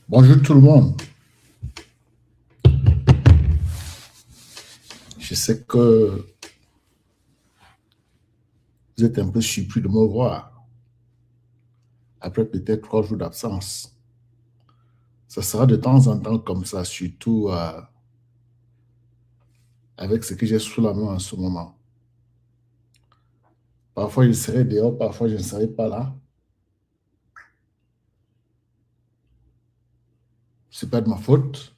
Bonjour tout le monde. Je sais que vous êtes un peu surpris de me voir après peut-être 3 jours d'absence. Ça sera de temps en temps comme ça, surtout avec ce que j'ai sous la main en ce moment. Parfois je serai dehors, parfois je ne serai pas là. Ce n'est pas de ma faute.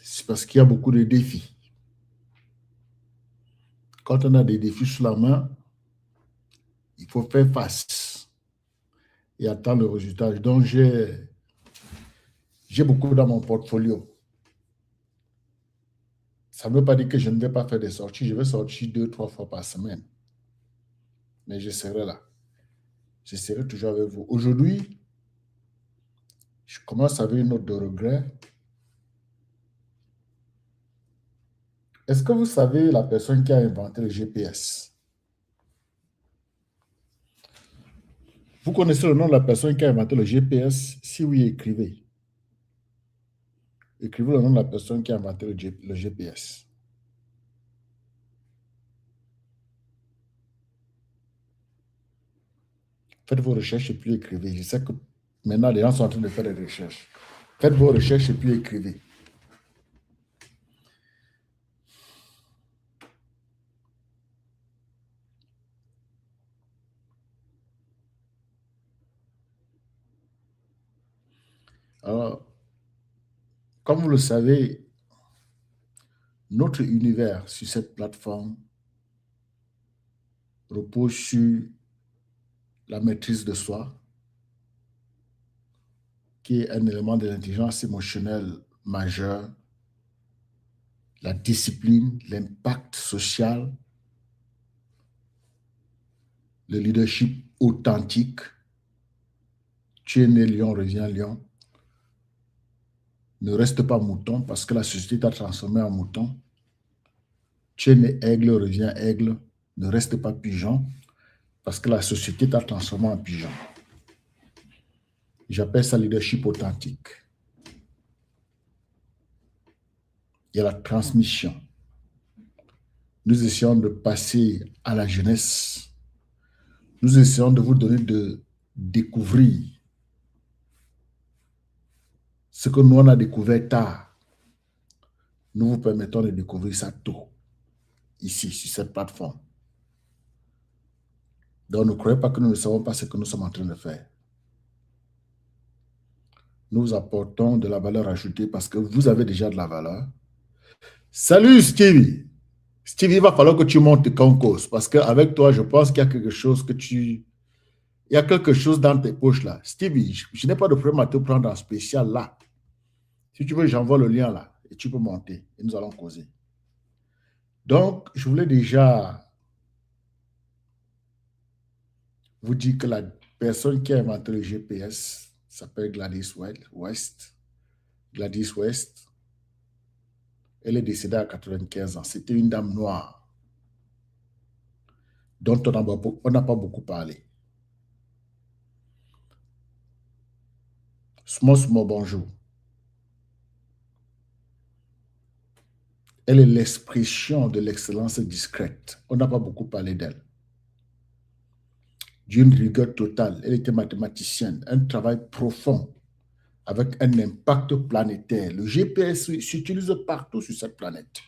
C'est parce qu'il y a beaucoup de défis. Quand on a des défis sous la main, il faut faire face et attendre le résultat. Donc j'ai beaucoup dans mon portfolio. Ça ne veut pas dire que je ne vais pas faire des sorties. Je vais sortir 2, 3 fois par semaine. Mais je serai là. Je serai toujours avec vous. Aujourd'hui, je commence avec une note de regret. Est-ce que vous savez la personne qui a inventé le GPS? Vous connaissez le nom de la personne qui a inventé le GPS? Si oui, écrivez. Écrivez le nom de la personne qui a inventé le GPS. Faites vos recherches et puis écrivez. Je sais que maintenant, les gens sont en train de faire des recherches. Faites vos recherches et puis écrivez. Alors, comme vous le savez, notre univers sur cette plateforme repose sur la maîtrise de soi, qui est un élément de l'intelligence émotionnelle majeur, la discipline, l'impact social, le leadership authentique. Tu es né lion, reviens lion. Ne reste pas mouton parce que la société t'a transformé en mouton. Tu es né aigle, reviens aigle. Ne reste pas pigeon parce que la société t'a transformé en pigeon. J'appelle ça leadership authentique. Il y a la transmission. Nous essayons de passer à la jeunesse. Nous essayons de vous donner de découvrir ce que nous on a découvert tard. Nous vous permettons de découvrir ça tôt, ici, sur cette plateforme. Donc, ne croyez pas que nous ne savons pas ce que nous sommes en train de faire. Nous apportons de la valeur ajoutée parce que vous avez déjà de la valeur. Salut Stevie! Stevie, il va falloir que tu montes Concours parce qu'avec toi, je pense qu'il y a quelque chose Il y a quelque chose dans tes poches là. Stevie, je n'ai pas de problème à te prendre en spécial là. Si tu veux, j'envoie le lien là et tu peux monter et nous allons causer. Donc, je voulais déjà vous dire que la personne qui a inventé le GPS s'appelle Gladys West. Gladys West, elle est décédée à 95 ans. C'était une dame noire dont on n'a pas beaucoup parlé. Small, bonjour. Elle est l'expression de l'excellence discrète. On n'a pas beaucoup parlé d'elle. D'une rigueur totale, elle était mathématicienne, un travail profond avec un impact planétaire. Le GPS s'utilise partout sur cette planète.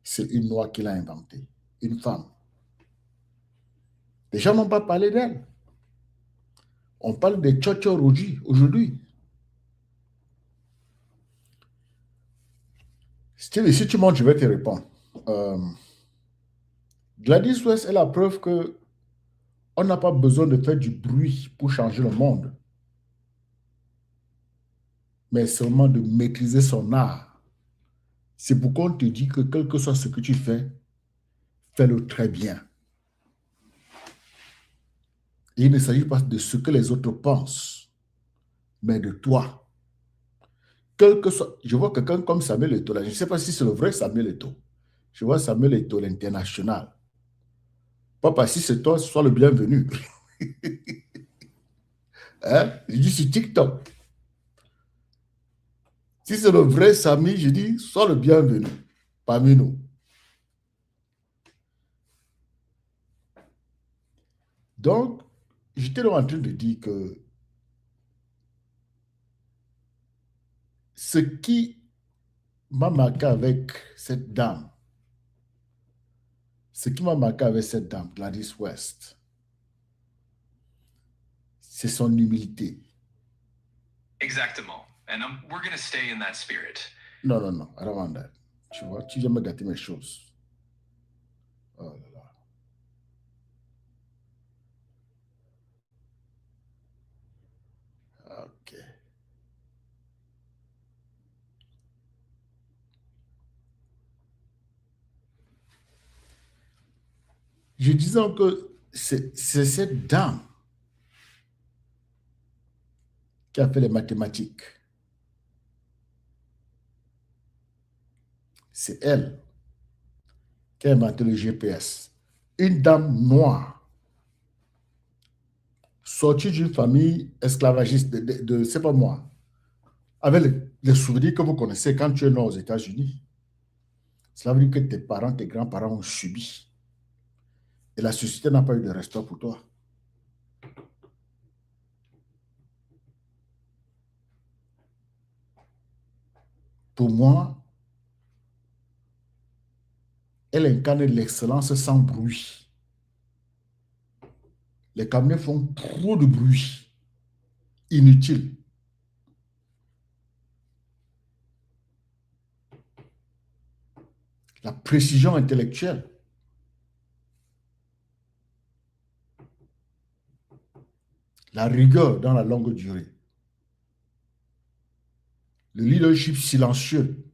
C'est une loi qui l'a inventée, une femme. Les gens n'ont pas parlé d'elle. On parle de Chocho Roji aujourd'hui. Steve, si tu montes, je vais te répondre. Gladys West est la preuve que on n'a pas besoin de faire du bruit pour changer le monde, mais seulement de maîtriser son art. C'est pourquoi on te dit que quel que soit ce que tu fais, fais-le très bien. Et il ne s'agit pas de ce que les autres pensent, mais de toi. Quel que soit, je vois quelqu'un comme Samuel Eto'o, là, je ne sais pas si c'est le vrai Samuel Eto'o. Je vois Samuel Eto'o, l'international. Papa, si c'est toi, sois le bienvenu. Hein? Je dis sur TikTok. Si c'est le vrai Samy, je dis, sois le bienvenu parmi nous. Donc, j'étais en train de dire que ce qui m'a marqué avec cette dame, ce qui m'a marqué avec cette dame, Gladys West, c'est son humilité. Exactement. And we're going to stay in that spirit. Non, non, non, I don't want that. Tu vois, tu viens me gâter mes choses. Oh là là. Ok. Je disais que c'est cette dame qui a fait les mathématiques. C'est elle qui a inventé le GPS. Une dame noire, sortie d'une famille esclavagiste c'est pas moi, avec les souvenirs que vous connaissez quand tu es né aux États-Unis. Cela veut dire que tes parents, tes grands-parents ont subi. Et la société n'a pas eu de respect pour toi. Pour moi, elle incarne l'excellence sans bruit. Les Camerounais font trop de bruit inutile. La précision intellectuelle. La rigueur dans la longue durée. Le leadership silencieux.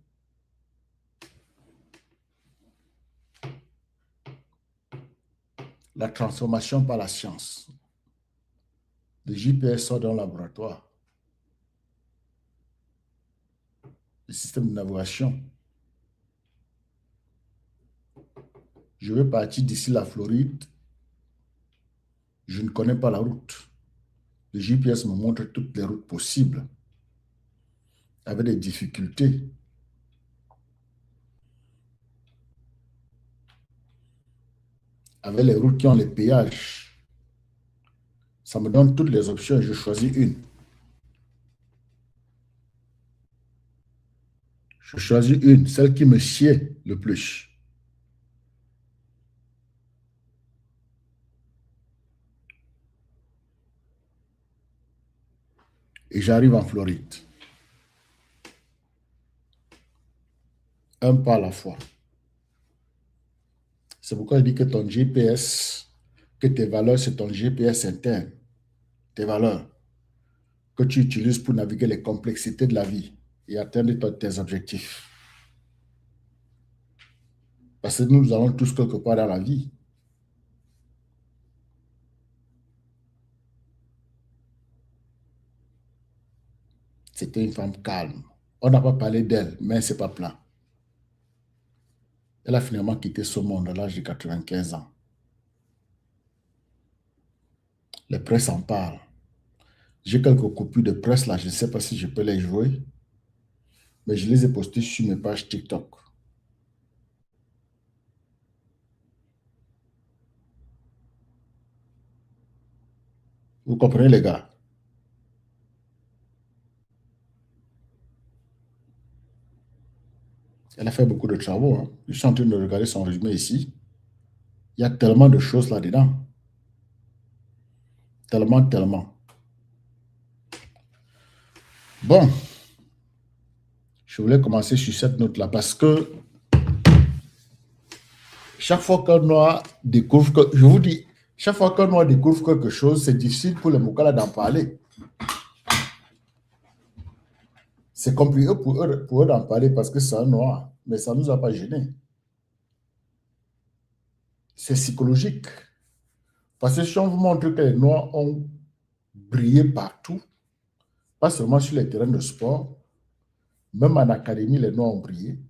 La transformation par la science. Le GPS sort dans le laboratoire. Le système de navigation. Je vais partir d'ici la Floride. Je ne connais pas la route. Le GPS me montre toutes les routes possibles. Avec des difficultés. Avec les routes qui ont les péages. Ça me donne toutes les options et je choisis une. Je choisis une, celle qui me sied le plus. Et j'arrive en Floride. Un pas à la fois. C'est pourquoi je dis que ton GPS, que tes valeurs, c'est ton GPS interne. Tes valeurs que tu utilises pour naviguer les complexités de la vie et atteindre tes objectifs. Parce que nous allons tous quelque part dans la vie. C'était une femme calme. On n'a pas parlé d'elle, mais c'est pas plein. Elle a finalement quitté ce monde à l'âge de 95 ans. Les presses en parlent. J'ai quelques copies de presse là, je ne sais pas si je peux les jouer, mais je les ai postées sur mes pages TikTok. Vous comprenez les gars? Elle a fait beaucoup de travaux. Hein. Je suis en train de regarder son résumé ici. Il y a tellement de choses là-dedans. Tellement, tellement. Bon, je voulais commencer sur cette note-là parce que chaque fois qu'un noir découvre, je vous dis, chaque fois qu'un noir découvre quelque chose, c'est difficile pour les Mokala d'en parler. C'est compliqué pour eux d'en parler parce que c'est un noir, mais ça ne nous a pas gênés. C'est psychologique. Parce que si on vous montre que les noirs ont brillé partout, pas seulement sur les terrains de sport, même en académie, les noirs ont brillé.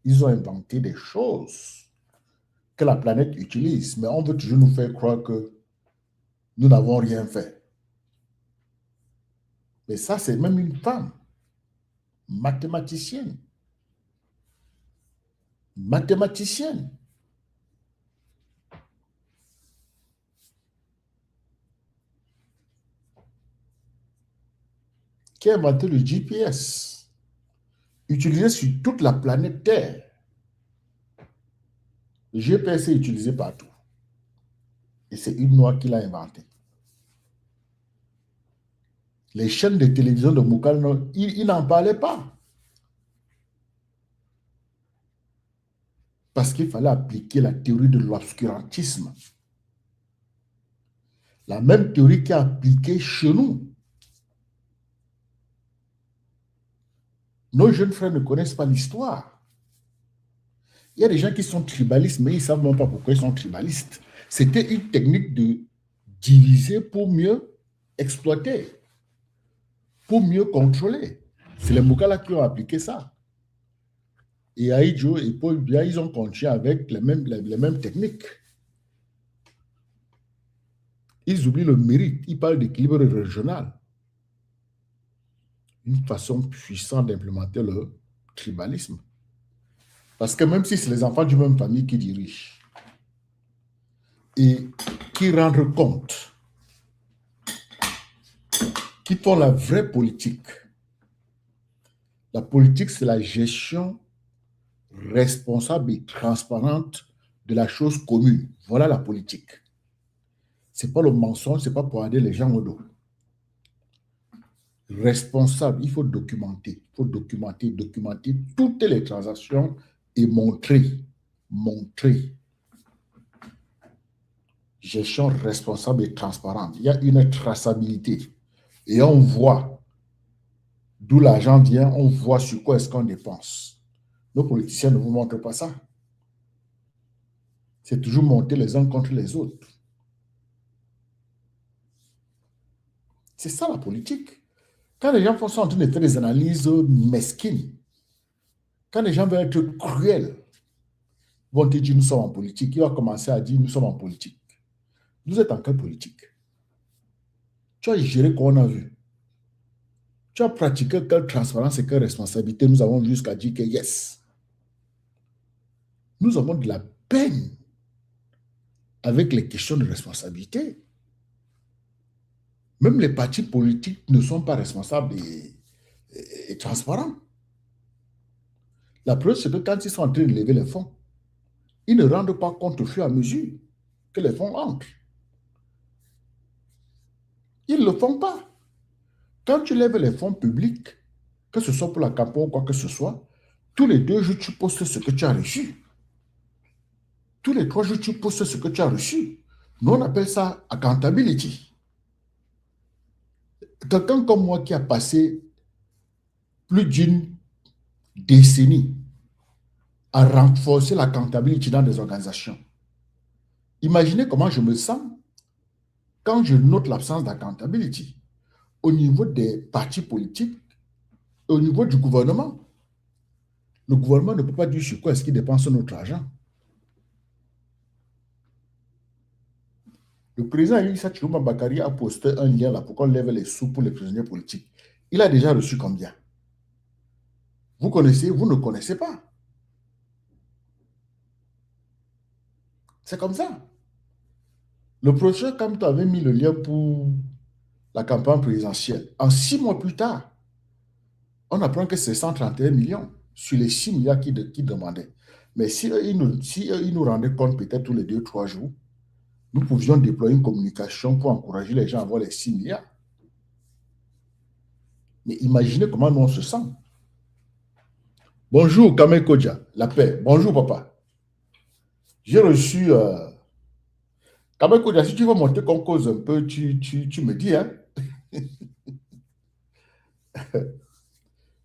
Ils ont inventé des choses que la planète utilise, mais on veut toujours nous faire croire que nous n'avons rien fait. Mais ça, c'est même une femme, mathématicienne. Mathématicienne. Qui a inventé le GPS, utilisé sur toute la planète Terre. Le GPS est utilisé partout. Et c'est une noire qui l'a inventé. Les chaînes de télévision de Moukal, ils n'en parlaient pas. Parce qu'il fallait appliquer la théorie de l'obscurantisme. La même théorie qui est appliquée chez nous. Nos jeunes frères ne connaissent pas l'histoire. Il y a des gens qui sont tribalistes, mais ils ne savent même pas pourquoi ils sont tribalistes. C'était une technique de diviser pour mieux exploiter, pour mieux contrôler. C'est les Moukala qui ont appliqué ça. Et Aïdjo et Paul Biya, ils ont continué avec les mêmes techniques. Ils oublient le mérite. Ils parlent d'équilibre régional. Une façon puissante d'implémenter le tribalisme. Parce que même si c'est les enfants d'une même famille qui dirigent et qui rendent compte, qui font la vraie politique. La politique, c'est la gestion responsable et transparente de la chose commune. Voilà la politique. Ce n'est pas le mensonge, ce n'est pas pour aider les gens au dos. Responsable, il faut documenter. Il faut documenter toutes les transactions et montrer. Gestion responsable et transparente. Il y a une traçabilité. Et on voit d'où l'argent vient, on voit sur quoi est-ce qu'on dépense. Nos politiciens ne vous montrent pas ça. C'est toujours monter les uns contre les autres. C'est ça la politique. Quand les gens sont en train de faire des analyses mesquines, quand les gens veulent être cruels, vont te dire nous sommes en politique, il va commencer à dire nous sommes en politique. Vous êtes en quelle politique? Tu as géré quoi on a vu? Tu as pratiqué quelle transparence et quelle responsabilité? Nous avons jusqu'à dire que yes. Nous avons de la peine avec les questions de responsabilité. Même les partis politiques ne sont pas responsables et transparents. La preuve, c'est que quand ils sont en train de lever les fonds, ils ne rendent pas compte au fur et à mesure que les fonds entrent. Ils ne le font pas. Quand tu lèves les fonds publics, que ce soit pour la campagne ou quoi que ce soit, tous les 2 jours, tu postes ce que tu as reçu. Tous les 3 jours, tu postes ce que tu as reçu. Nous, on appelle ça accountability. Quelqu'un comme moi qui a passé plus d'une décennie à renforcer l'accountability dans des organisations. Imaginez comment je me sens quand je note l'absence d'accountability au niveau des partis politiques et au niveau du gouvernement. Le gouvernement ne peut pas dire sur quoi est-ce qu'il dépense notre argent. Le président Issa Chilomba Bakary a posté un lien là pour qu'on lève les sous pour les prisonniers politiques. Il a déjà reçu combien? Vous connaissez, vous ne connaissez pas. C'est comme ça. Le professeur Kamto avait mis le lien pour la campagne présidentielle. En 6 mois plus tard, on apprend que c'est 131 millions sur les 6 milliards qu'ils demandaient. Mais si eux, ils nous rendaient compte peut-être tous les 2-3 jours, nous pouvions déployer une communication pour encourager les gens à avoir les 6 milliards. Mais imaginez comment nous on se sent. Bonjour, Kamel Kodja, la paix. Bonjour, papa. J'ai reçu... Kamel Kodja, si tu veux monter qu'on cause un peu, tu me dis, hein?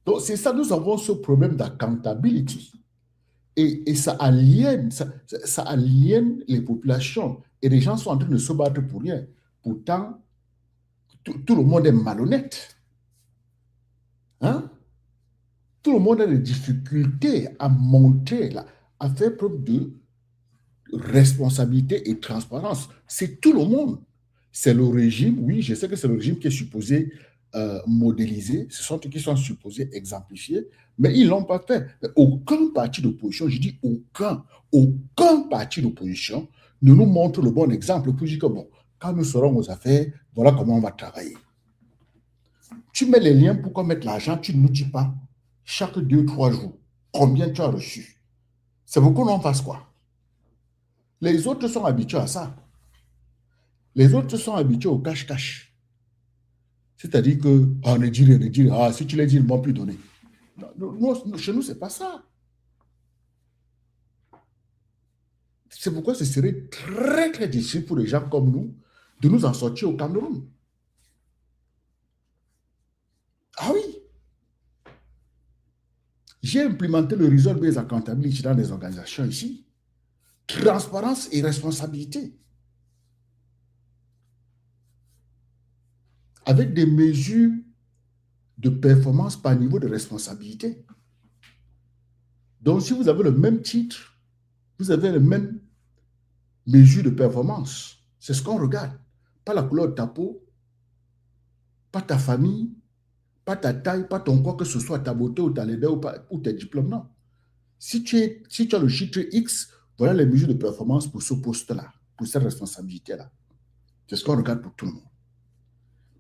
Donc, c'est ça, nous avons ce problème d'accountability. Et ça aliène les populations. Et les gens sont en train de se battre pour rien. Pourtant, tout le monde est malhonnête. Hein? Tout le monde a des difficultés à montrer, à faire preuve de responsabilité et transparence. C'est tout le monde. C'est le régime, oui, je sais que c'est le régime qui est supposé modélisés, ce sont eux qui sont supposés exemplifier, mais ils ne l'ont pas fait. Aucun parti d'opposition, je dis aucun parti d'opposition ne nous montre le bon exemple pour dire que, bon, quand nous serons aux affaires, voilà comment on va travailler. Tu mets les liens pour qu'on mette l'argent, tu ne nous dis pas, chaque 2-3 jours, combien tu as reçu. C'est beaucoup, qu'on en fasse quoi? Les autres sont habitués à ça. Les autres sont habitués au cache-cache. C'est-à-dire que, on ne dit rien, si tu les dis, ils ne vont plus donner. Non, chez nous, ce n'est pas ça. C'est pourquoi ce serait très, très difficile pour les gens comme nous de nous en sortir au Cameroun. Ah oui. J'ai implémenté le Result-Based Accountability dans les organisations ici. Transparence et responsabilité. Avec des mesures de performance par niveau de responsabilité. Donc, si vous avez le même titre, vous avez les mêmes mesures de performance. C'est ce qu'on regarde. Pas la couleur de ta peau, pas ta famille, pas ta taille, pas ton quoi que ce soit, ta beauté ou ta laideur ou tes diplômes, non. Si tu as le chiffre X, voilà les mesures de performance pour ce poste-là, pour cette responsabilité-là. C'est ce qu'on regarde pour tout le monde.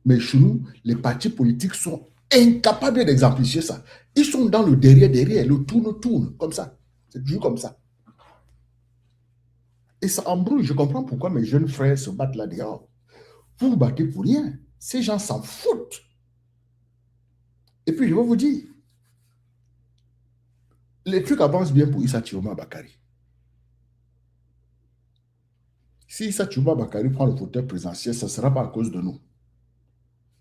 Mais chez nous, les partis politiques sont incapables d'exemplifier ça. Ils sont dans le derrière, le tourne, comme ça. C'est toujours comme ça. Et ça embrouille. Je comprends pourquoi mes jeunes frères se battent là dehors. Vous vous battez pour rien. Ces gens s'en foutent. Et puis, je vais vous dire, les trucs avancent bien pour Issa Chiroma Bakari. Si Issa Chiroma Bakari prend le fauteuil présidentiel, ce ne sera pas à cause de nous.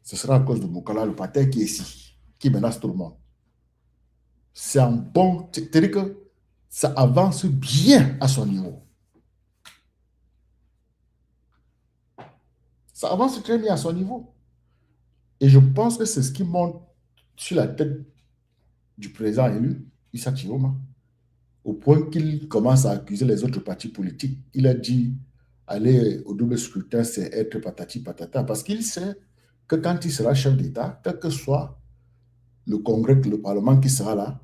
Ce sera à cause de Moukala, le parti qui est ici, qui menace tout le monde. C'est un bon... C'est-à-dire que ça avance bien à son niveau. Ça avance très bien à son niveau. Et je pense que c'est ce qui monte sur la tête du président élu, Issa Chiroma, au point qu'il commence à accuser les autres partis politiques. Il a dit aller au double scrutin, c'est être patati patata, parce qu'il sait que quand il sera chef d'État, quel que soit le Congrès, le Parlement qui sera là,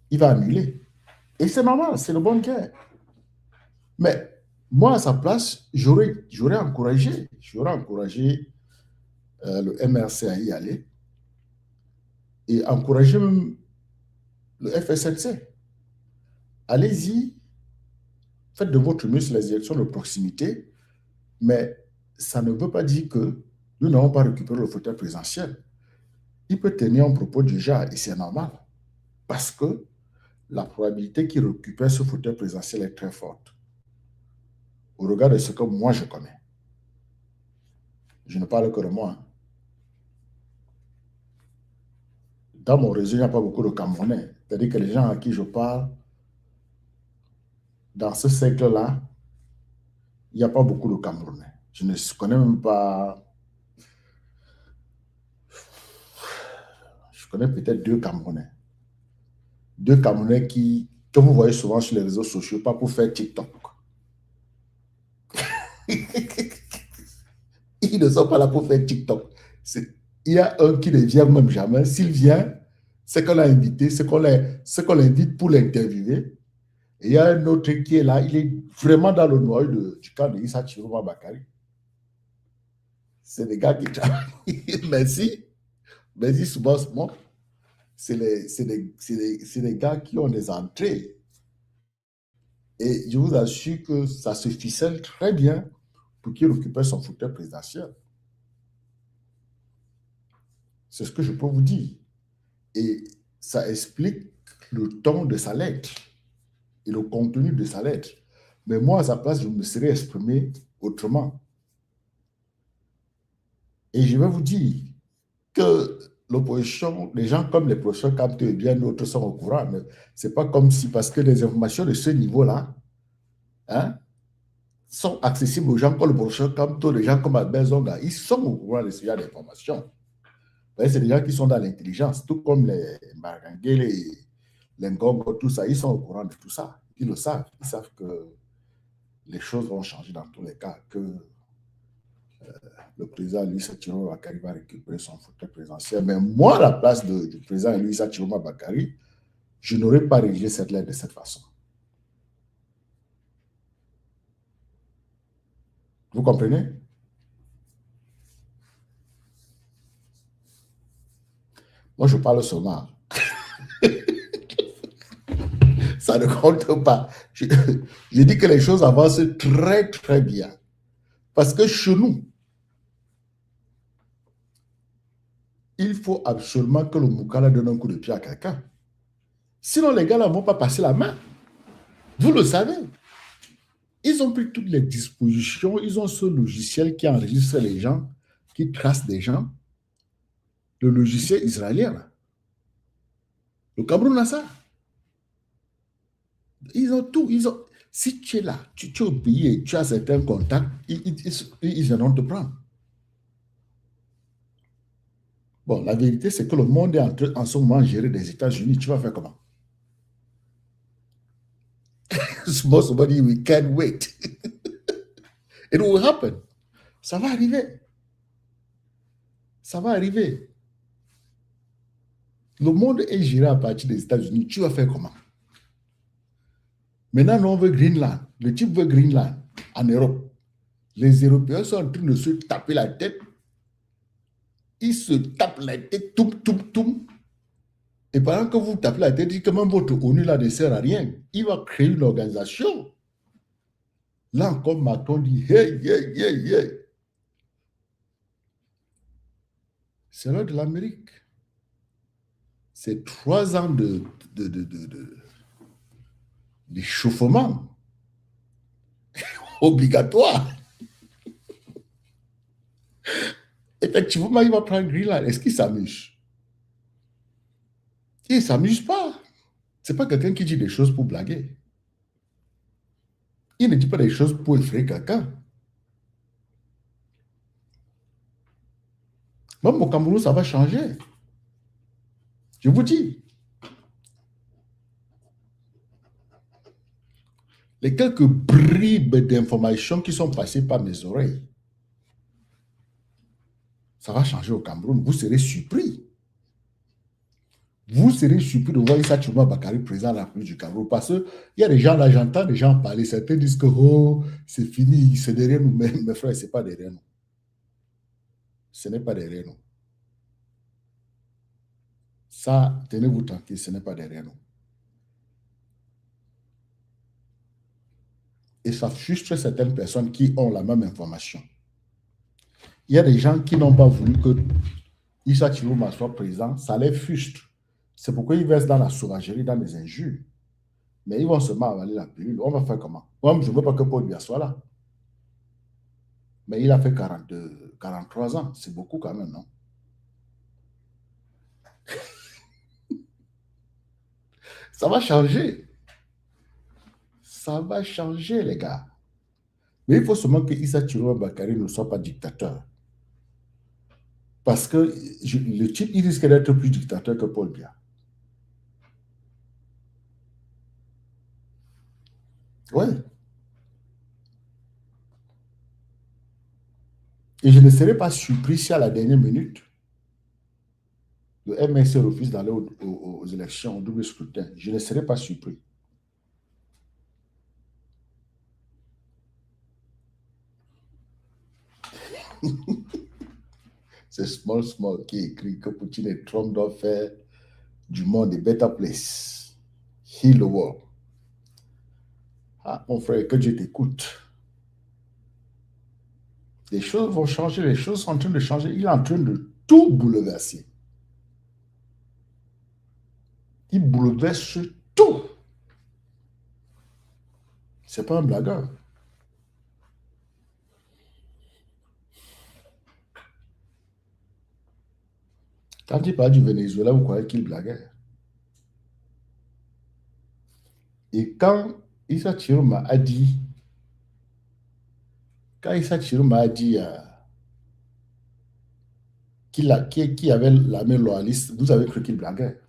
il va annuler. Et c'est normal, c'est le bon cœur. Mais moi, à sa place, j'aurais encouragé le MRC à y aller et encourager même le FSNC. Allez-y, faites de votre mieux sur les élections de proximité, mais ça ne veut pas dire que nous n'avons pas récupéré le fauteuil présidentiel. Il peut tenir un propos déjà, et c'est normal, parce que la probabilité qu'il récupère ce fauteuil présidentiel est très forte, au regard de ce que moi je connais. Je ne parle que de moi. Dans mon réseau, il n'y a pas beaucoup de Camerounais. C'est-à-dire que les gens à qui je parle, dans ce cercle-là, il n'y a pas beaucoup de Camerounais. Je ne connais même pas... Je connais peut-être 2 Camerounais. 2 Camerounais que vous voyez souvent sur les réseaux sociaux, pas pour faire TikTok. Ils ne sont pas là pour faire TikTok. Il y a un qui ne vient même jamais. S'il vient, c'est qu'on l'a invité, c'est qu'on l'invite pour l'interviewer. Et il y a un autre qui est là, il est vraiment dans le noyau du camp de Issa Chiroma Bakari. C'est des gars qui travaillent. Merci souvent. C'est des gars qui ont des entrées. Et je vous assure que ça se ficelle très bien pour qu'il occupe son fauteuil présidentiel. C'est ce que je peux vous dire. Et ça explique le ton de sa lettre et le contenu de sa lettre. Mais moi, à sa place, je me serais exprimé autrement. Et je vais vous dire que l'opposition, les gens comme les professeurs Kamto et bien d'autres sont au courant, mais ce n'est pas comme si, parce que les informations de ce niveau-là sont accessibles aux gens comme le professeur Kamto, les gens comme Albert Zonga, ils sont au courant de ce genre d'informations. C'est des gens qui sont dans l'intelligence, tout comme les Marangele, les Ngongo, tout ça, ils sont au courant de tout ça. Ils le savent. Ils savent que les choses vont changer dans tous les cas, que le président Issa Chiroma Bakari va récupérer son fauteuil présidentiel. Mais moi, à la place du président Issa Chiroma Bakari, je n'aurais pas rédigé cette lettre de cette façon. Vous comprenez? Moi, je parle seulement. Ça ne compte pas. Je dis que les choses avancent très, très bien. Parce que chez nous, il faut absolument que le Moukala donne un coup de pied à quelqu'un. Sinon, les gars ne vont pas passer la main. Vous le savez. Ils ont pris toutes les dispositions. Ils ont ce logiciel qui enregistre les gens, qui trace des gens. Le logiciel israélien. Le Cameroun a ça. Ils ont tout. Si tu es là, tu es au pays, tu as certains contacts, ils viendront te prendre. Bon, la vérité, c'est que le monde est en ce moment géré des États-Unis. Tu vas faire comment? Somebody, we can't wait. It will happen. Ça va arriver. Ça va arriver. Le monde est géré à partir des États-Unis. Tu vas faire comment? Maintenant, nous, on veut Greenland. Le type veut Greenland en Europe. Les Européens sont en train de se taper la tête. Ils se tapent la tête, toum. Et pendant que vous tapez la tête, dit que même votre ONU là ne sert à rien. Il va créer une organisation. Là encore, Macron dit hey. C'est l'heure de l'Amérique. C'est 3 ans d'échauffement obligatoire. Effectivement, il va prendre Greenland. Est-ce qu'il s'amuse? Il ne s'amuse pas. Ce n'est pas quelqu'un qui dit des choses pour blaguer. Il ne dit pas des choses pour effrayer quelqu'un. Même au Cameroun, ça va changer. Je vous dis. Les quelques bribes d'informations qui sont passées par mes oreilles, ça va changer au Cameroun. Vous serez surpris. Vous serez surpris de voir Issa Chiroma Bakari président de la République du Cameroun. Parce qu'il y a des gens là, j'entends des gens parler. Certains disent que c'est fini, c'est derrière nous. Mais mes frères, ce n'est pas derrière nous. Ce n'est pas derrière nous. Ça, tenez-vous tranquille, ce n'est pas derrière nous. Et ça frustre certaines personnes qui ont la même information. Il y a des gens qui n'ont pas voulu que Issa Chiroma soit président. Ça les frustre. C'est pourquoi ils versent dans la sauvagerie, dans les injures. Mais ils vont seulement avaler la pilule. On va faire comment? Moi, je ne veux pas que Paul Biya soit là. Mais il a fait 43 ans. C'est beaucoup quand même, non? Ça va changer. Ça va changer, les gars. Mais il faut seulement que Issa Chiroma Bakari ne soit pas dictateur. Parce que le type, il risque d'être plus dictateur que Paul Biya. Oui. Et je ne serais pas surpris si à la dernière minute, le MNC refuse d'aller aux élections, au double scrutin. Je ne serais pas surpris. C'est Small qui écrit que Poutine et Trump doivent faire du monde a better place. Heal the world. Ah, mon frère, que Dieu t'écoute. Les choses vont changer, les choses sont en train de changer. Il est en train de tout bouleverser. Il bouleverse tout. C'est pas un blagueur. Quand il parle du Venezuela, vous croyez qu'il blaguait. Et quand Issa Chiroma a dit, qu'il avait l'armée loyaliste, vous avez cru qu'il blaguait.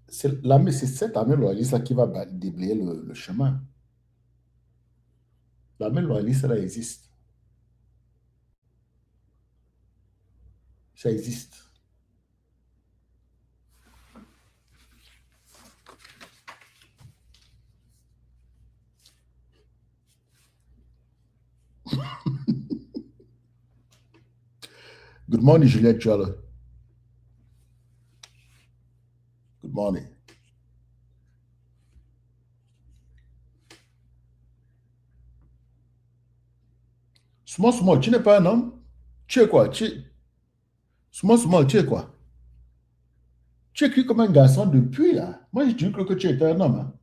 C'est cette armée loyaliste-là qui va déblayer le chemin. L'armée loyaliste, là, existe. Ça existe. Good morning, Juliette Jolle. Good morning. Small, tu n'es pas un homme? Tu es quoi? Small, tu es quoi? Tu écris comme un garçon depuis, là. Moi, j'ai cru que tu étais un homme. Hein.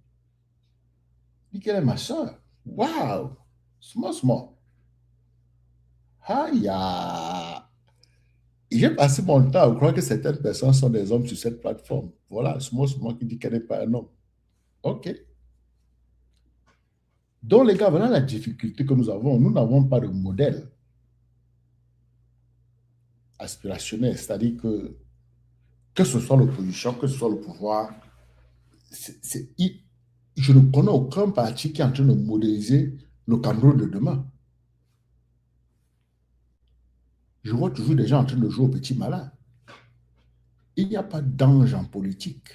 Dis qu'elle est ma soeur. Wow! Small. Aïe! J'ai passé mon temps à croire que certaines personnes sont des hommes sur cette plateforme. Voilà, small qui dit qu'elle n'est pas un homme. OK. Donc, les gars, voilà la difficulté que nous avons. Nous n'avons pas de modèle aspirationnel. C'est-à-dire que ce soit l'opposition, que ce soit le pouvoir, je ne connais aucun parti qui est en train de modéliser le Cameroun de demain. Je vois toujours des gens en train de jouer au petit malin. Il n'y a pas d'ange en politique.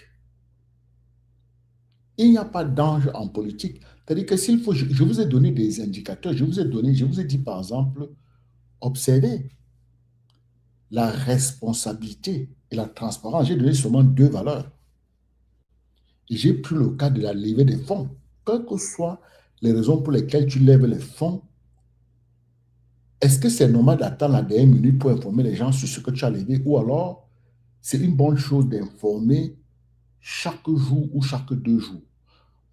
Il n'y a pas d'ange en politique. C'est-à-dire que s'il faut, je vous ai donné des indicateurs, je vous ai dit par exemple, observez la responsabilité et la transparence. J'ai donné seulement 2 valeurs. Et j'ai pris le cas de la levée des fonds. Quelles que soient les raisons pour lesquelles tu lèves les fonds, est-ce que c'est normal d'attendre la dernière minute pour informer les gens sur ce que tu as levé ou alors c'est une bonne chose d'informer chaque jour ou chaque 2 jours?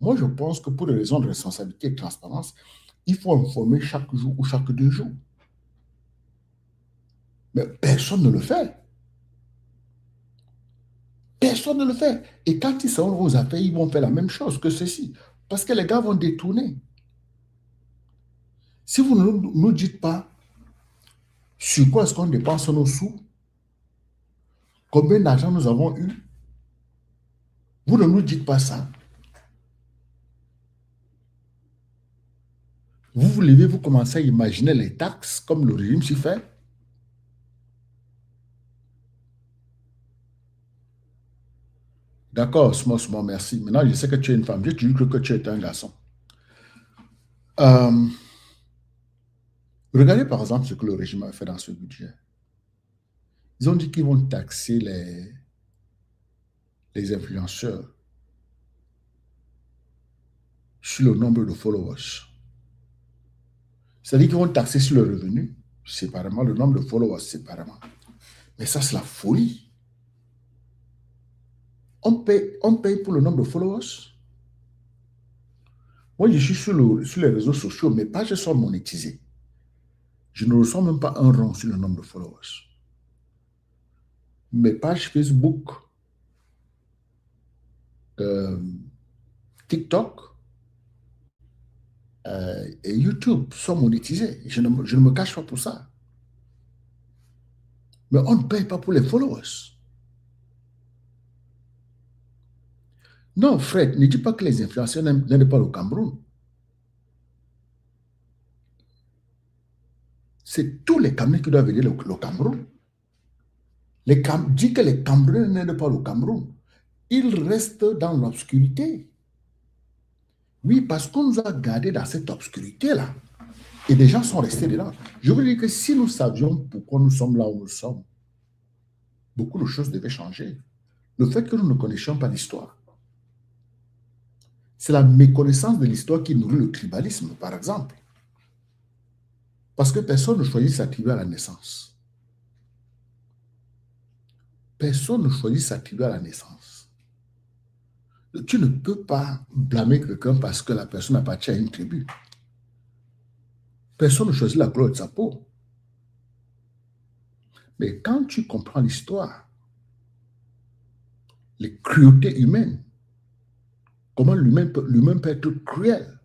Moi, je pense que pour des raisons de responsabilité et de transparence, il faut informer chaque jour ou chaque 2 jours. Mais personne ne le fait. Personne ne le fait. Et quand ils seront aux affaires, ils vont faire la même chose que ceci. Parce que les gars vont détourner. Si vous ne nous dites pas sur quoi est-ce qu'on dépense nos sous, combien d'argent nous avons eu, vous ne nous dites pas ça. Vous vous levez, vous commencez à imaginer les taxes comme le régime s'y fait. D'accord, small, merci. Maintenant, je sais que tu es une femme. J'ai toujours cru que tu es un garçon. Euh, regardez par exemple ce que le régime a fait dans ce budget. Ils ont dit qu'ils vont taxer les influenceurs sur le nombre de followers. C'est-à-dire qu'ils vont taxer sur le revenu séparément, le nombre de followers séparément. Mais ça, c'est la folie. On paye pour le nombre de followers. Moi, je suis sur les réseaux sociaux, mes pages sont monétisées. Je ne reçois même pas un rond sur le nombre de followers. Mes pages Facebook, TikTok et YouTube sont monétisées. Je ne me cache pas pour ça. Mais on ne paye pas pour les followers. Non, Fred, ne dis pas que les influenceurs n'aident pas le Cameroun. C'est tous les Camerounais qui doivent aider le Cameroun. Dis que les Camerounais n'aident pas le Cameroun. Ils restent dans l'obscurité. Oui, parce qu'on nous a gardés dans cette obscurité-là. Et des gens sont restés dedans. Je veux dire que si nous savions pourquoi nous sommes là où nous sommes, beaucoup de choses devaient changer. Le fait que nous ne connaissions pas l'histoire, c'est la méconnaissance de l'histoire qui nourrit le tribalisme, par exemple. Parce que personne ne choisit sa tribu à la naissance. Personne ne choisit sa tribu à la naissance. Tu ne peux pas blâmer quelqu'un parce que la personne appartient à une tribu. Personne ne choisit la couleur de sa peau. Mais quand tu comprends l'histoire, les cruautés humaines, comment l'humain peut être cruel,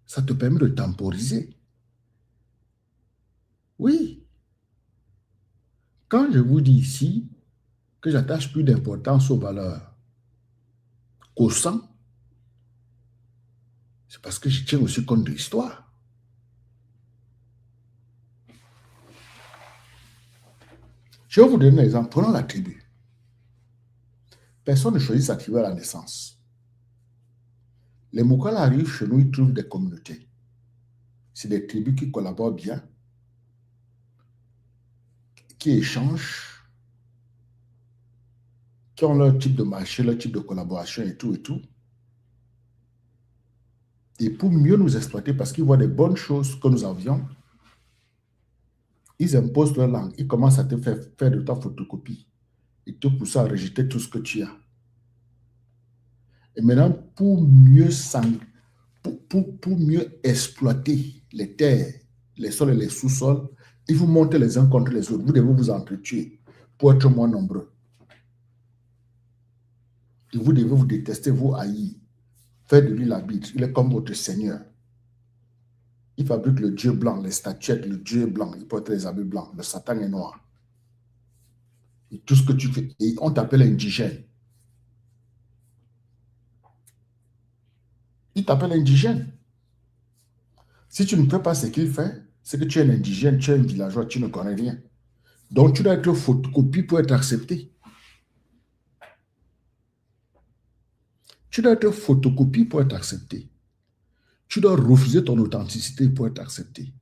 ça te permet de temporiser. Oui. Quand je vous dis ici que j'attache plus d'importance aux valeurs qu'au sang, c'est parce que je tiens aussi compte de l'histoire. Je vais vous donner un exemple. Prenons la tribu. Personne ne choisit sa tribu à la naissance. Les Moukala arrivent chez nous, ils trouvent des communautés. C'est des tribus qui collaborent bien, qui échangent, qui ont leur type de marché, leur type de collaboration et tout et tout. Et pour mieux nous exploiter, parce qu'ils voient des bonnes choses que nous avions, ils imposent leur langue. Ils commencent à te faire de ta photocopie. Ils te poussent à rejeter tout ce que tu as. Et maintenant, pour mieux exploiter les terres, les sols et les sous-sols, ils vous montent les uns contre les autres. Vous devez vous entretuer pour être moins nombreux. Et vous devez vous détester, vous haïr. Faire de lui l'arbitre. Il est comme votre Seigneur. Il fabrique le Dieu blanc, les statuettes, le Dieu est blanc. Il porte les habits blancs. Le Satan est noir. Et tout ce que tu fais. Et on t'appelle indigène. Il t'appelle indigène. Si tu ne fais pas ce qu'il fait, c'est que tu es un indigène, tu es un villageois, tu ne connais rien. Donc tu dois être photocopie pour être accepté. Tu dois être photocopie pour être accepté. Tu dois refuser ton authenticité pour être accepté.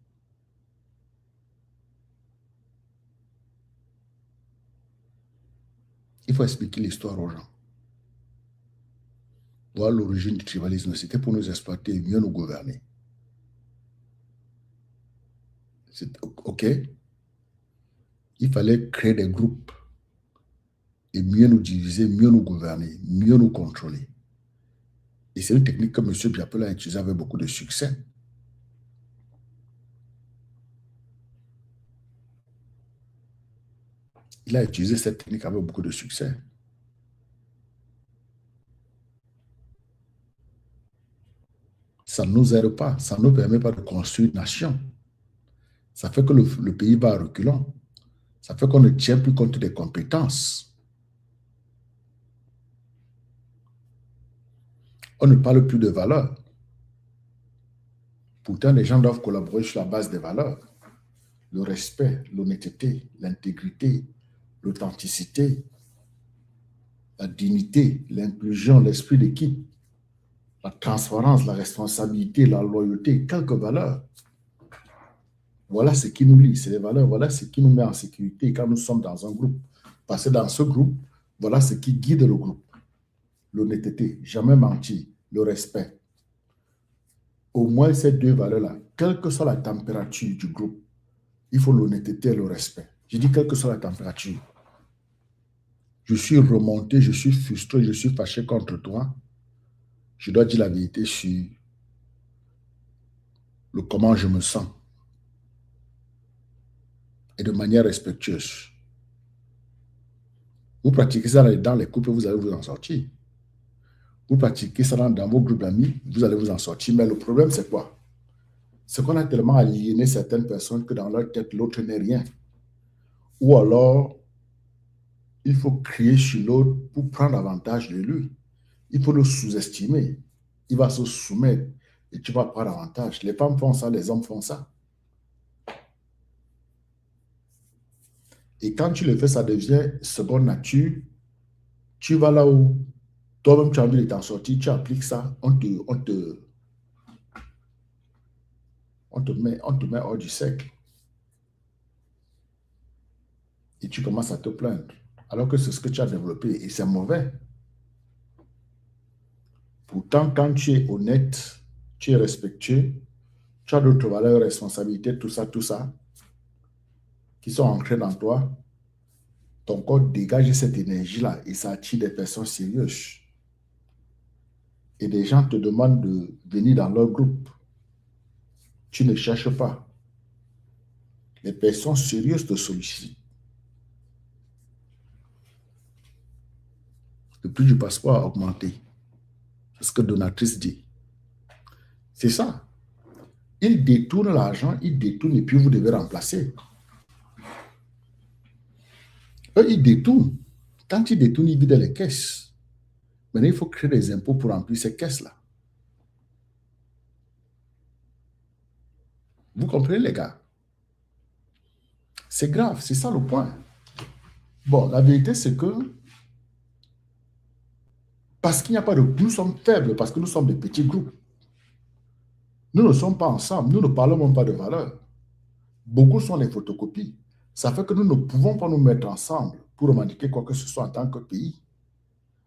Il faut expliquer l'histoire aux gens. Voilà l'origine du tribalisme. C'était pour nous exploiter et mieux nous gouverner. OK? Il fallait créer des groupes et mieux nous diviser, mieux nous gouverner, mieux nous contrôler. Et c'est une technique que M. Biapel a utilisée avec beaucoup de succès. Il a utilisé cette technique avec beaucoup de succès. Ça ne nous aide pas, ça ne nous permet pas de construire une nation. Ça fait que le pays va à reculons. Ça fait qu'on ne tient plus compte des compétences. On ne parle plus de valeurs. Pourtant, les gens doivent collaborer sur la base des valeurs. Le respect, l'honnêteté, l'intégrité, l'authenticité, la dignité, l'inclusion, l'esprit d'équipe, la transparence, la responsabilité, la loyauté, quelques valeurs. Voilà ce qui nous lie, c'est les valeurs, voilà ce qui nous met en sécurité quand nous sommes dans un groupe. Parce que dans ce groupe, voilà ce qui guide le groupe. L'honnêteté, jamais mentir, le respect. Au moins ces deux valeurs-là, quelle que soit la température du groupe, il faut l'honnêteté et le respect. Je dis quelle que soit la température. Je suis remonté, je suis frustré, je suis fâché contre toi. Je dois dire la vérité sur le comment je me sens. Et de manière respectueuse. Vous pratiquez ça dans les couples, vous allez vous en sortir. Vous pratiquez ça dans vos groupes d'amis, vous allez vous en sortir. Mais le problème, c'est quoi? C'est qu'on a tellement aliéné certaines personnes que dans leur tête, l'autre n'est rien. Ou alors, il faut crier sur l'autre pour prendre avantage de lui. Il faut le sous-estimer. Il va se soumettre et tu vas prendre avantage. Les femmes font ça, les hommes font ça. Et quand tu le fais, ça devient seconde nature. Tu vas là où toi-même tu as envie de t'en sortir, tu appliques ça, on te met hors du cercle. Et tu commences à te plaindre. Alors que c'est ce que tu as développé et c'est mauvais. Pourtant, quand tu es honnête, tu es respectueux, tu as d'autres valeurs, responsabilités, tout ça, qui sont ancrées dans toi, ton corps dégage cette énergie-là et ça attire des personnes sérieuses. Et des gens te demandent de venir dans leur groupe. Tu ne cherches pas. Les personnes sérieuses te sollicitent. Le prix du passeport a augmenté. C'est ce que Donatrice dit. C'est ça. Ils détournent l'argent, ils détournent et puis vous devez remplacer. Eux, ils détournent. Quand ils détournent, ils vident les caisses. Maintenant, il faut créer des impôts pour remplir ces caisses-là. Vous comprenez, les gars? C'est grave, c'est ça le point. Bon, la vérité, c'est que parce qu'il n'y a pas de... Nous sommes faibles, parce que nous sommes des petits groupes. Nous ne sommes pas ensemble, nous ne parlons même pas de valeur. Beaucoup sont des photocopies. Ça fait que nous ne pouvons pas nous mettre ensemble pour revendiquer quoi que ce soit en tant que pays,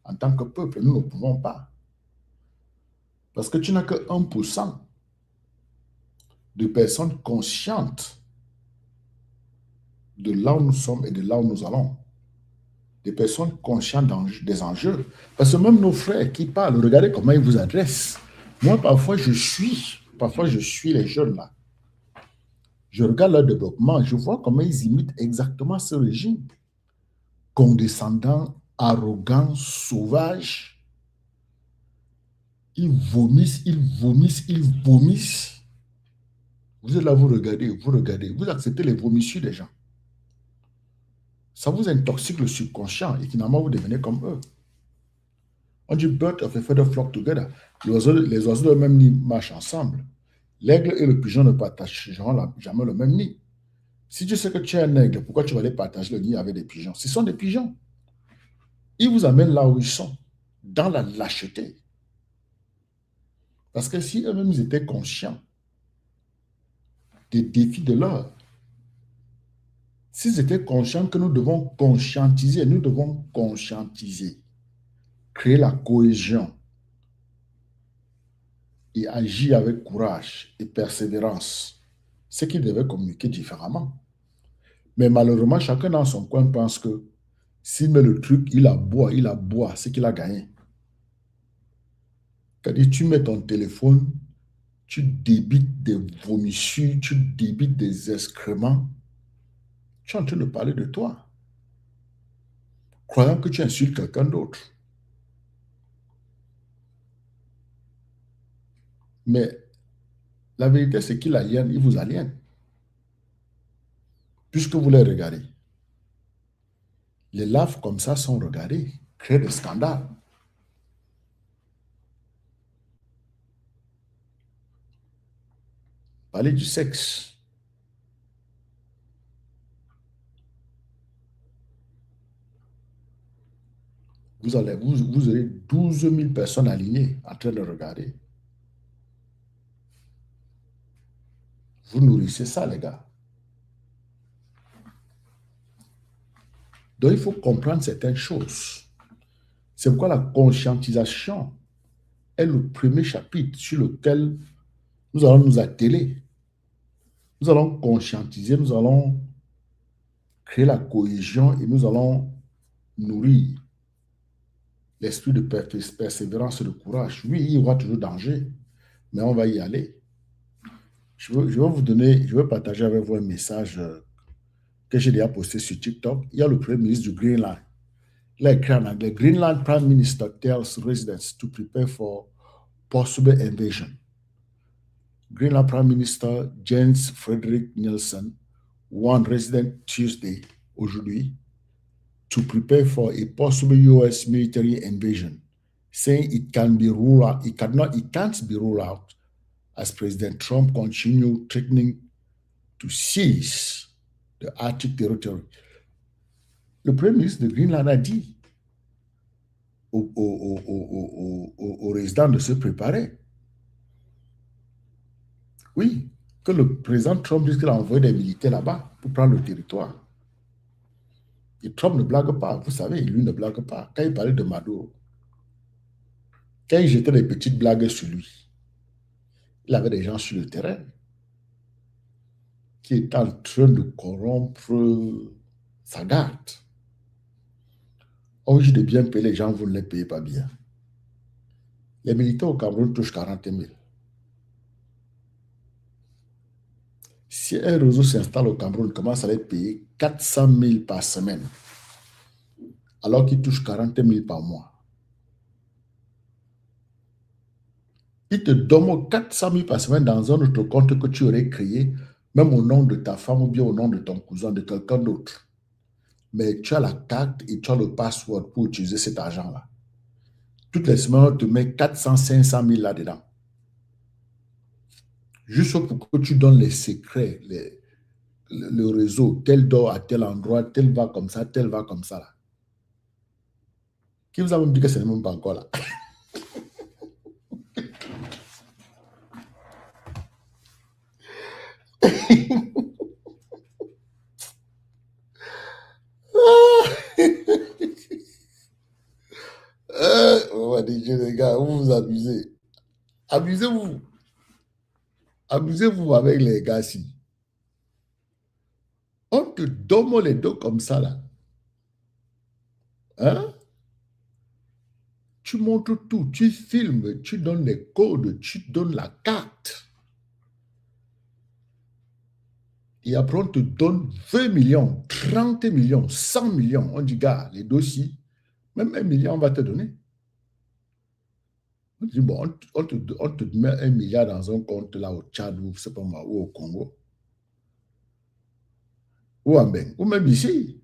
en tant que peuple. Nous ne pouvons pas. Parce que tu n'as que 1% de personnes conscientes de là où nous sommes et de là où nous allons. Des personnes conscientes des enjeux. Parce que même nos frères qui parlent, regardez comment ils vous adressent. Moi, parfois, je suis les jeunes là. Je regarde leur développement, je vois comment ils imitent exactement ce régime. Condescendant, arrogant, sauvage. Ils vomissent, ils vomissent, ils vomissent. Vous êtes là, vous regardez, vous acceptez les vomissures des gens. Ça vous intoxique le subconscient et finalement vous devenez comme eux. On dit birds of a feather flock together. Les oiseaux de même nid marchent ensemble. L'aigle et le pigeon ne partageront jamais le même nid. Si tu sais que tu es un aigle, pourquoi tu vas aller partager le nid avec des pigeons? Ce sont des pigeons. Ils vous amènent là où ils sont, dans la lâcheté. Parce que si eux-mêmes ils étaient conscients des défis de l'heure, s'ils étaient conscients que nous devons conscientiser, créer la cohésion et agir avec courage et persévérance, c'est qu'ils devaient communiquer différemment. Mais malheureusement, chacun dans son coin pense que s'il met le truc, il aboie, c'est qu'il a gagné. C'est-à-dire, tu mets ton téléphone, tu débites des vomissures, tu débites des excréments, tu es en train de parler de toi, croyant que tu insultes quelqu'un d'autre. Mais la vérité, c'est qu'il aliène, il vous aliène. Puisque vous les regardez. Les laves comme ça sont regardées, créent des scandales. Parler du sexe. Vous aurez 12 000 personnes alignées en train de regarder. Vous nourrissez ça, les gars. Donc, il faut comprendre certaines choses. C'est pourquoi la conscientisation est le premier chapitre sur lequel nous allons nous atteler. Nous allons conscientiser, nous allons créer la cohésion et nous allons nourrir l'esprit de persévérance et de courage. Oui, il y aura toujours danger, mais on va y aller. Je vais partager avec vous un message que j'ai déjà posté sur TikTok. Il y a le Premier ministre du Greenland. Il a écrit en anglais, Greenland Prime Minister tells residents to prepare for possible invasion. Greenland Prime Minister Jens Frederick Nielsen warned residents Tuesday, aujourd'hui, to prepare for a possible US military invasion, saying it can't be ruled out as President Trump continued threatening to seize the Arctic territory. Le Premier ministre de Greenland a dit aux résidents de se préparer. Oui, que le président Trump dit qu'il a envoyé des militaires là-bas pour prendre le territoire. Et Trump ne blague pas, vous savez, lui ne blague pas. Quand il parlait de Maduro, quand il jetait des petites blagues sur lui, il avait des gens sur le terrain qui étaient en train de corrompre sa garde. Oh, je dis bien payer les gens, vous ne les payez pas bien. Les militaires au Cameroun touchent 40 000. Si un réseau s'installe au Cameroun, commence à être payé 400 000 par semaine, alors qu'il touche 40 000 par mois. Il te donne 400 000 par semaine dans un autre compte que tu aurais créé, même au nom de ta femme ou bien au nom de ton cousin, de quelqu'un d'autre. Mais tu as la carte et tu as le password pour utiliser cet argent-là. Toutes les semaines, on te met 400, 500 000 là-dedans. Juste pour que tu donnes les secrets, le réseau, tel dort à tel endroit, tel va comme ça, tel va comme ça. Là. Qui vous a même dit que ce n'est même pas encore là? On va dire, les gars, vous vous abusez. Abusez-vous. Abusez-vous avec les gars-ci. On te donne les dos comme ça, là. Hein? Tu montres tout, tu filmes, tu donnes les codes, tu donnes la carte. Et après, on te donne 20 millions, 30 millions, 100 millions. On dit, gars, les dossiers, même 1 million, on va te donner. On dit, bon, on te met 1 milliard dans un compte là au Tchad, ou, c'est pas moi, ou au Congo, ou en Beng, ou même ici.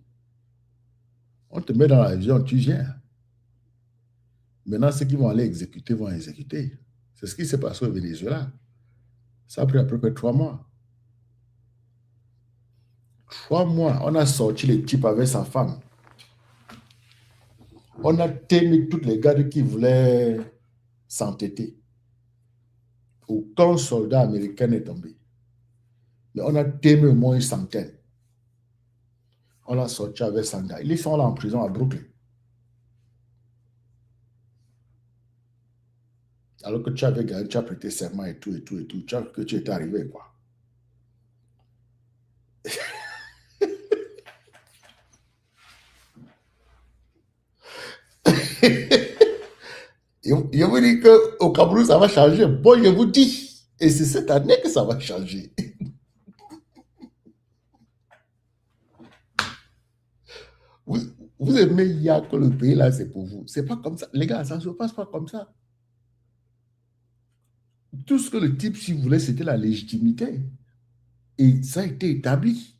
On te met dans l'avion, tu viens. Maintenant, ceux qui vont aller exécuter vont exécuter. C'est ce qui s'est passé au Venezuela. Ça a pris à peu près 3 mois. 3 mois, on a sorti les types avec sa femme. On a témé toutes les gardes qui voulaient s'entêter. Aucun soldat américain n'est tombé. Mais on a témé au moins 100. On l'a sorti avec 100 gars. Ils sont là en prison à Brooklyn. Alors que tu avais gagné, tu as prêté serment et tout, que tu étais arrivé, quoi. Je vous dis qu'au Cameroun, ça va changer. Bon, je vous dis. Et c'est cette année que ça va changer. Vous aimez Y'a que le pays là, c'est pour vous. C'est pas comme ça. Les gars, ça ne se passe pas comme ça. Tout ce que le type, s'il voulait, c'était la légitimité. Et ça a été établi.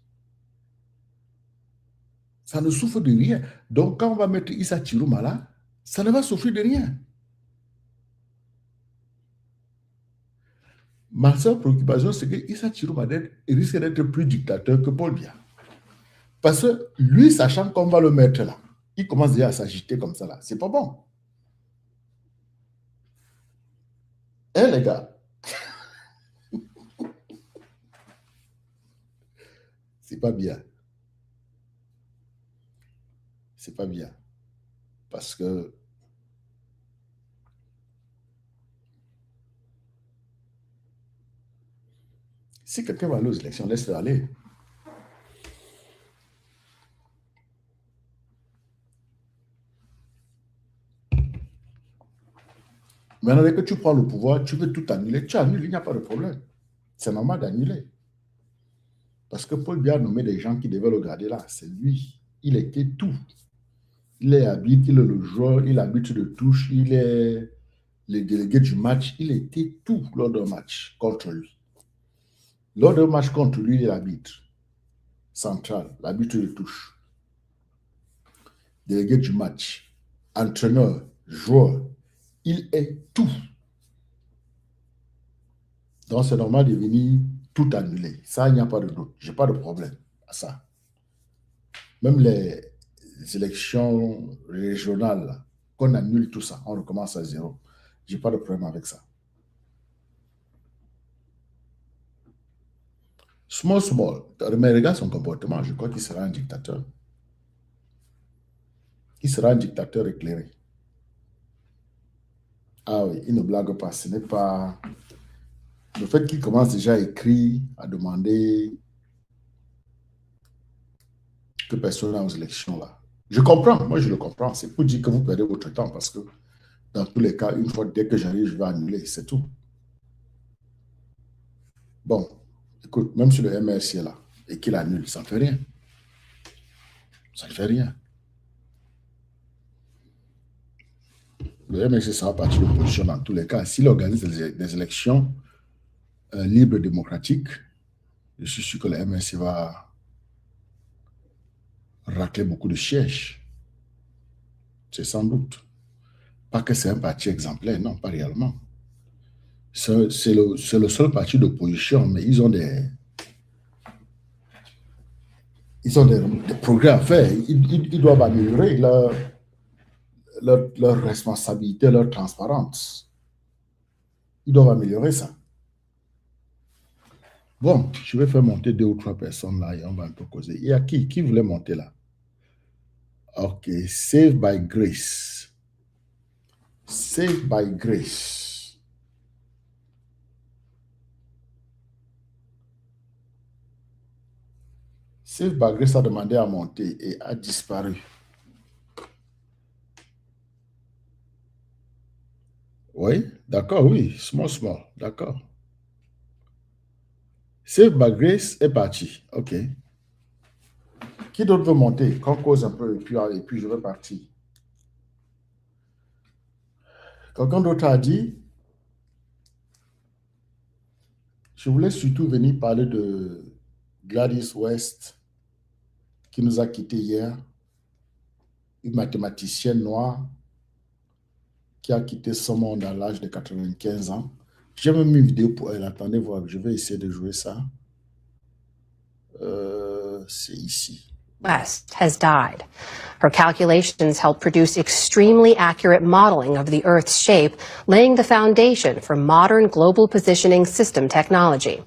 Ça ne souffre de rien. Donc, quand on va mettre Issa Chirouma là, ça ne va souffrir de rien. Ma seule préoccupation, c'est que Issa Chirouma risque d'être plus dictateur que Paul Biya. Parce que lui, sachant qu'on va le mettre là, il commence déjà à s'agiter comme ça là. C'est pas bon. Hein, les gars? C'est pas bien. C'est pas bien. Parce que si quelqu'un va aller aux élections, laisse-le aller. Maintenant, dès que tu prends le pouvoir, tu veux tout annuler. Tu annules, il n'y a pas de problème. C'est normal d'annuler. Parce que Paul Biya a nommé des gens qui devaient le garder là. C'est lui. Il était tout. Il est arbitre, il est le joueur, il habite de touche, il est le délégué du match. Il était tout lors d'un match contre lui. Lors d'un match contre lui, il est l'arbitre central, l'arbitre de touche, délégué du match, entraîneur, joueur. Il est tout. Donc, c'est normal de venir tout annuler. Ça, il n'y a pas de doute. Je n'ai pas de problème à ça. Même les élections régionales, qu'on annule tout ça, on recommence à zéro. Je n'ai pas de problème avec ça. Small. Mais regarde son comportement, je crois qu'il sera un dictateur. Il sera un dictateur éclairé. Ah oui, il ne blague pas. Ce n'est pas... Le fait qu'il commence déjà à écrire, à demander que personne n'a aux élections là. Je comprends, moi je le comprends. C'est pour dire que vous perdez votre temps parce que dans tous les cas, une fois, dès que j'arrive, je vais annuler, c'est tout. Bon, écoute, même si le MRC est là et qu'il annule, ça ne fait rien. Ça ne fait rien. Le MRC sera parti de l'opposition dans tous les cas. S'il organise des élections libres, démocratiques, je suis sûr que le MRC va racler beaucoup de sièges. C'est sans doute. Pas que c'est un parti exemplaire, non, pas réellement. C'est le seul parti d'opposition, mais ils ont des ils ont des progrès à faire. Ils doivent améliorer leur responsabilité, leur transparence. Ils doivent améliorer ça. Bon, je vais faire monter 2 ou 3 personnes là et on va un peu causer. Il y a qui voulait monter là? Ok, Save by Grace. Save by Grace. Save by Grace a demandé à monter et a disparu. Oui, d'accord, oui. Small, d'accord. Save by Grace est parti. OK. Qui d'autre veut monter? Qu'on cause un peu et puis je vais partir. Quelqu'un d'autre a dit, je voulais surtout venir parler de Gladys West, qui nous a quittés hier, une mathématicienne noire qui a quitté son monde à l'âge de 95 ans. J'ai même une vidéo pour elle. Attendez voir, je vais essayer de jouer ça. C'est ici. West has died. Her calculations helped produce extremely accurate modeling of the Earth's shape, laying the foundation for modern global positioning system technology.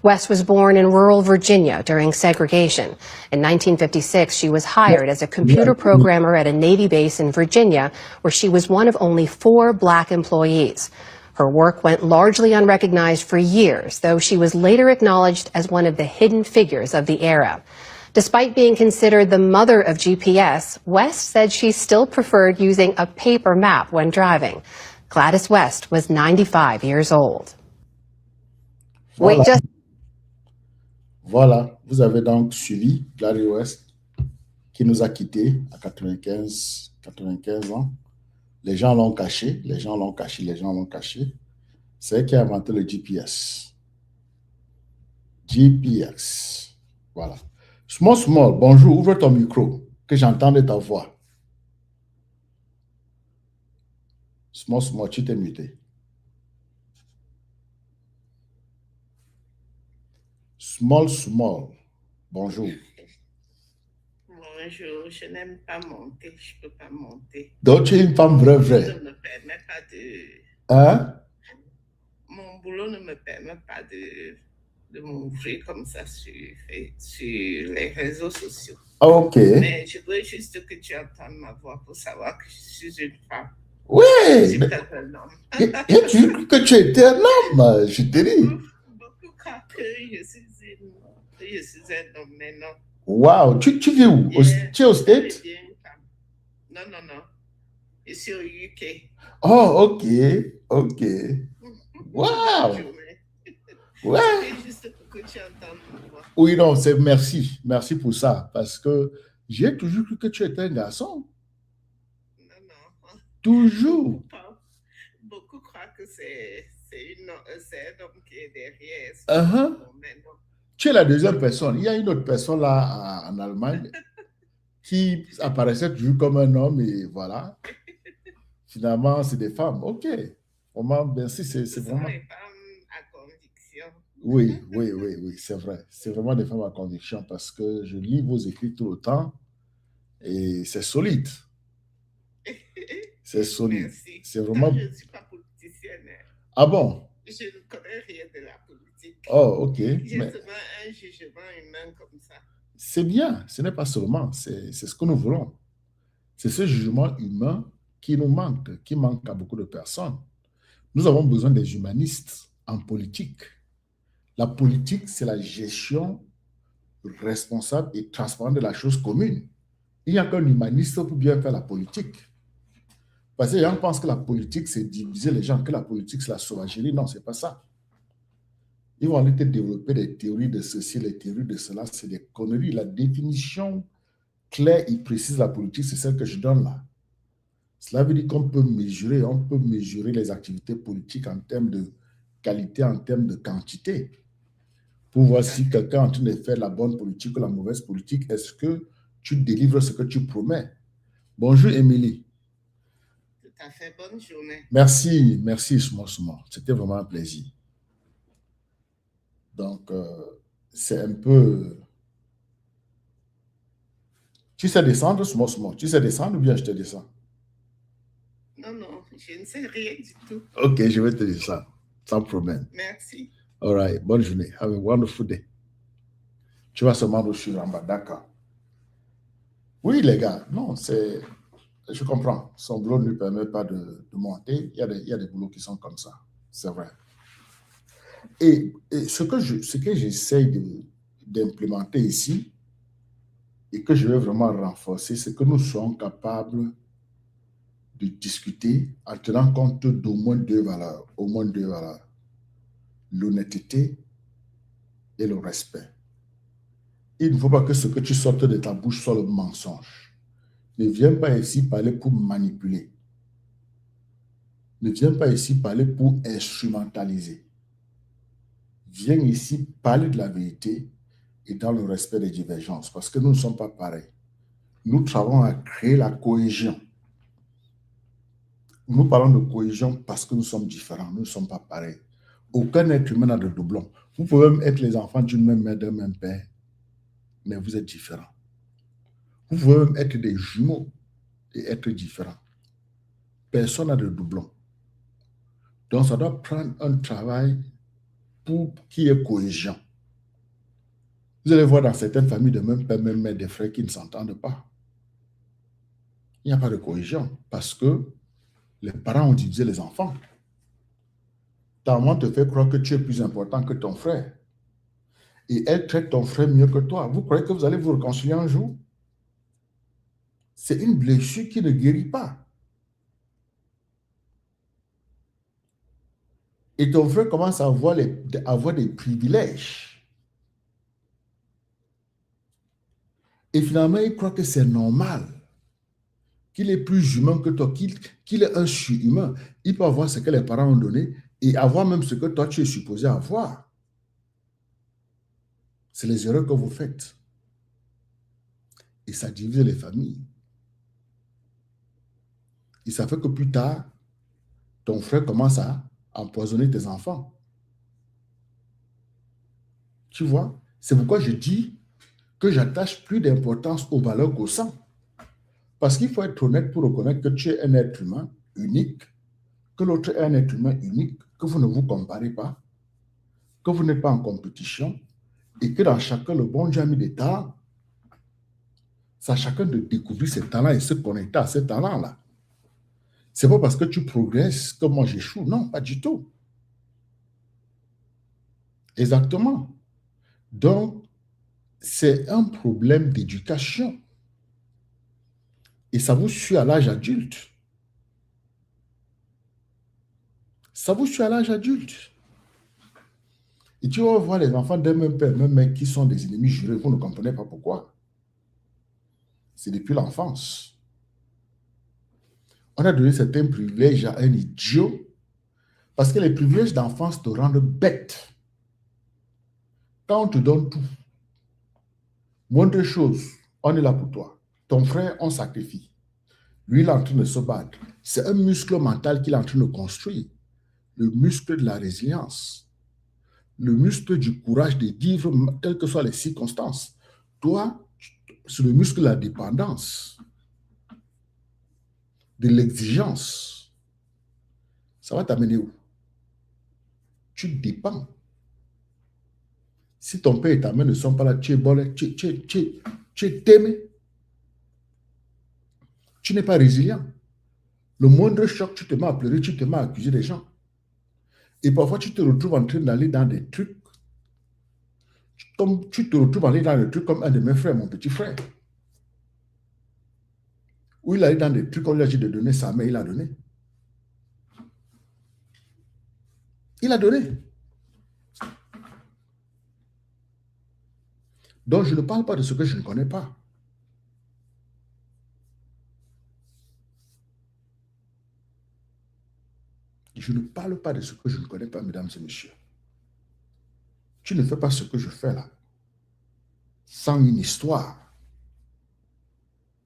West was born in rural Virginia during segregation. In 1956, she was hired as a computer programmer at a Navy base in Virginia, where she was one of only 4 black employees. Her work went largely unrecognized for years, though she was later acknowledged as one of the hidden figures of the era. Despite being considered the mother of GPS, West said she still preferred using a paper map when driving. Gladys West was 95 years old. Voilà. Voilà, vous avez donc suivi Gladys West qui nous a quittés à 95 ans. Les gens l'ont caché. C'est elle qui a inventé le GPS. Voilà. Small, bonjour, ouvre ton micro, que j'entende ta voix. Small, tu t'es muté. Small, bonjour. Bonjour, je n'aime pas monter, je ne peux pas monter. Donc, tu es une femme vraie. Ne me permet pas de... Hein? Mon boulot ne me permet pas de m'ouvrir comme ça sur les réseaux sociaux. Ok. Mais je veux juste que tu entendes ma voix pour savoir que je suis une femme. Oui. Je suis peut-être un homme. Et tu dis que tu étais un homme, je te dis. Beaucoup croient que je suis un homme, mais non. Wow, tu vis où? Tu es au States? Non. Je suis au UK. Oh, ok. Wow. Ouais. Juste pour que tu entendes ma voix. Oui, non, merci pour ça, parce que j'ai toujours cru que tu étais un garçon. Non. Toujours. Beaucoup croient que c'est un homme qui est derrière. Mais non. Tu es la deuxième personne. Il y a une autre personne là en Allemagne qui apparaissait toujours comme un homme et voilà. Finalement, c'est des femmes. OK. Vraiment, merci. C'est vraiment. Les femmes à conviction. Oui, c'est vrai. C'est vraiment des femmes à conviction parce que je lis vos écrits tout le temps et c'est solide. C'est solide. Merci. C'est vraiment. Je ne suis pas politicienne. Ah bon? Je ne connais rien de la politique. Oh, OK. J'ai seulement un jugement humain comme ça. C'est bien. Ce n'est pas seulement. C'est ce que nous voulons. C'est ce jugement humain qui nous manque, qui manque à beaucoup de personnes. Nous avons besoin des humanistes en politique. La politique, c'est la gestion responsable et transparente de la chose commune. Il n'y a qu'un humaniste pour bien faire la politique. Parce que les gens pensent que la politique, c'est diviser les gens, que la politique, c'est la sauvagerie. Non, ce n'est pas ça. Ils vont aller te développer des théories de ceci, les théories de cela. C'est des conneries. La définition claire et précise de la politique, c'est celle que je donne là. Cela veut dire qu'on peut mesurer les activités politiques en termes de qualité, en termes de quantité. Pour voir si quelqu'un est en train de faire la bonne politique ou la mauvaise politique, est-ce que tu délivres ce que tu promets? Bonjour, Émilie. Tout à fait, bonne journée. Merci, Small. C'était vraiment un plaisir. Donc, c'est un peu Tu sais descendre, small. Tu sais descendre ou bien je te descends? Non, non, je ne sais rien du tout. Ok, je vais te dire ça. Sans problème. Merci. All right, bonne journée. Have a wonderful day. Tu vas seulement nous suivre en bas, d'accord. Oui, les gars, non, c'est... Je comprends. Son boulot ne lui permet pas de monter. Il y a des boulots qui sont comme ça. C'est vrai. Et ce que j'essaie d'implémenter ici et que je vais vraiment renforcer, c'est que nous soyons capables de discuter en tenant compte d'au moins deux valeurs. Au moins deux valeurs. L'honnêteté et le respect. Il ne faut pas que ce que tu sortes de ta bouche soit le mensonge. Ne viens pas ici parler pour manipuler. Ne viens pas ici parler pour instrumentaliser. Viens ici parler de la vérité et dans le respect des divergences, parce que nous ne sommes pas pareils. Nous travaillons à créer la cohésion. Nous parlons de cohésion parce que nous sommes différents, nous ne sommes pas pareils. Aucun être humain n'a de doublon. Vous pouvez même être les enfants d'une même mère, d'un même père, mais vous êtes différents. Vous pouvez même être des jumeaux et être différents. Personne n'a de doublon. Donc, ça doit prendre un travail pour qu'il y ait cohésion. Vous allez voir dans certaines familles de même père, même mère, des frères qui ne s'entendent pas. Il n'y a pas de cohésion parce que les parents ont divisé les enfants. Ta maman te fait croire que tu es plus important que ton frère. Et elle traite ton frère mieux que toi. Vous croyez que vous allez vous réconcilier un jour? C'est une blessure qui ne guérit pas. Et ton frère commence à avoir des privilèges. Et finalement, il croit que c'est normal, qu'il est plus humain que toi, qu'il est un surhumain. Il peut avoir ce que les parents ont donné et avoir même ce que toi, tu es supposé avoir. C'est les erreurs que vous faites. Et ça divise les familles. Et ça fait que plus tard, ton frère commence à empoisonner tes enfants. Tu vois? C'est pourquoi je dis que j'attache plus d'importance aux valeurs qu'au sang. Parce qu'il faut être honnête pour reconnaître que tu es un être humain unique, que l'autre est un être humain unique, que vous ne vous comparez pas, que vous n'êtes pas en compétition et que dans chacun, le bon Dieu a mis des talents. C'est à chacun de découvrir ses talents et se connecter à ces talents-là. C'est pas parce que tu progresses que moi j'échoue. Non, pas du tout. Exactement. Donc, c'est un problème d'éducation. Et ça vous suit à l'âge adulte. Ça vous suit à l'âge adulte. Et tu vas voir les enfants d'un même père, même mec qui sont des ennemis jurés. Vous ne comprenez pas pourquoi. C'est depuis l'enfance. On a donné certains privilèges à un idiot parce que les privilèges d'enfance te rendent bête. Quand on te donne tout, moindre chose, on est là pour toi. Ton frère, on sacrifie. Lui, il est en train de se battre. C'est un muscle mental qu'il est en train de construire. Le muscle de la résilience. Le muscle du courage de vivre, quelles que soient les circonstances. Toi, c'est le muscle de la dépendance, de l'exigence. Ça va t'amener où? Tu dépends. Si ton père et ta mère ne sont pas là, tu es bon, tu es témé. Tu n'es pas résilient. Le moindre choc, tu te mets à pleurer, tu te mets à accuser les gens. Et parfois, tu te retrouves en train d'aller dans des trucs. Tu te retrouves aller dans des trucs comme un de mes frères, mon petit frère. Où il allait dans des trucs, on lui a dit de donner sa main, il a donné. Il a donné. Donc, je ne parle pas de ce que je ne connais pas. Je ne parle pas de ce que je ne connais pas, mesdames et messieurs. Tu ne fais pas ce que je fais là sans une histoire.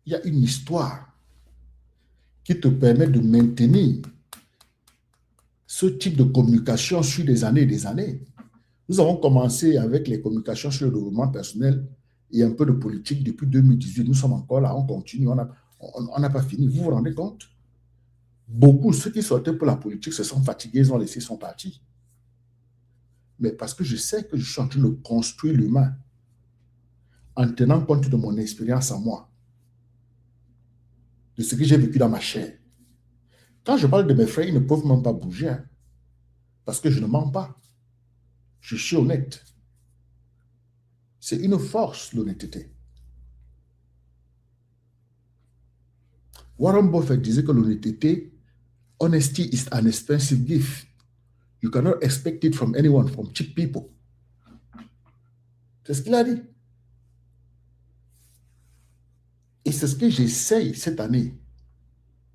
Il y a une histoire qui te permet de maintenir ce type de communication sur des années et des années. Nous avons commencé avec les communications sur le développement personnel et un peu de politique depuis 2018. Nous sommes encore là, on continue, on n'a pas fini. Vous vous rendez compte? Beaucoup, ceux qui sortaient pour la politique se sont fatigués, ils ont laissé son parti. Mais parce que je sais que je suis en train de construire l'humain en tenant compte de mon expérience à moi, de ce que j'ai vécu dans ma chair. Quand je parle de mes frères, ils ne peuvent même pas bouger, hein, parce que je ne mens pas. Je suis honnête. C'est une force, l'honnêteté. Warren Buffett disait que l'honnêteté, honesty is an expensive gift. You cannot expect it from anyone, from cheap people. C'est ce qu'il a dit. Et c'est ce que j'essaye cette année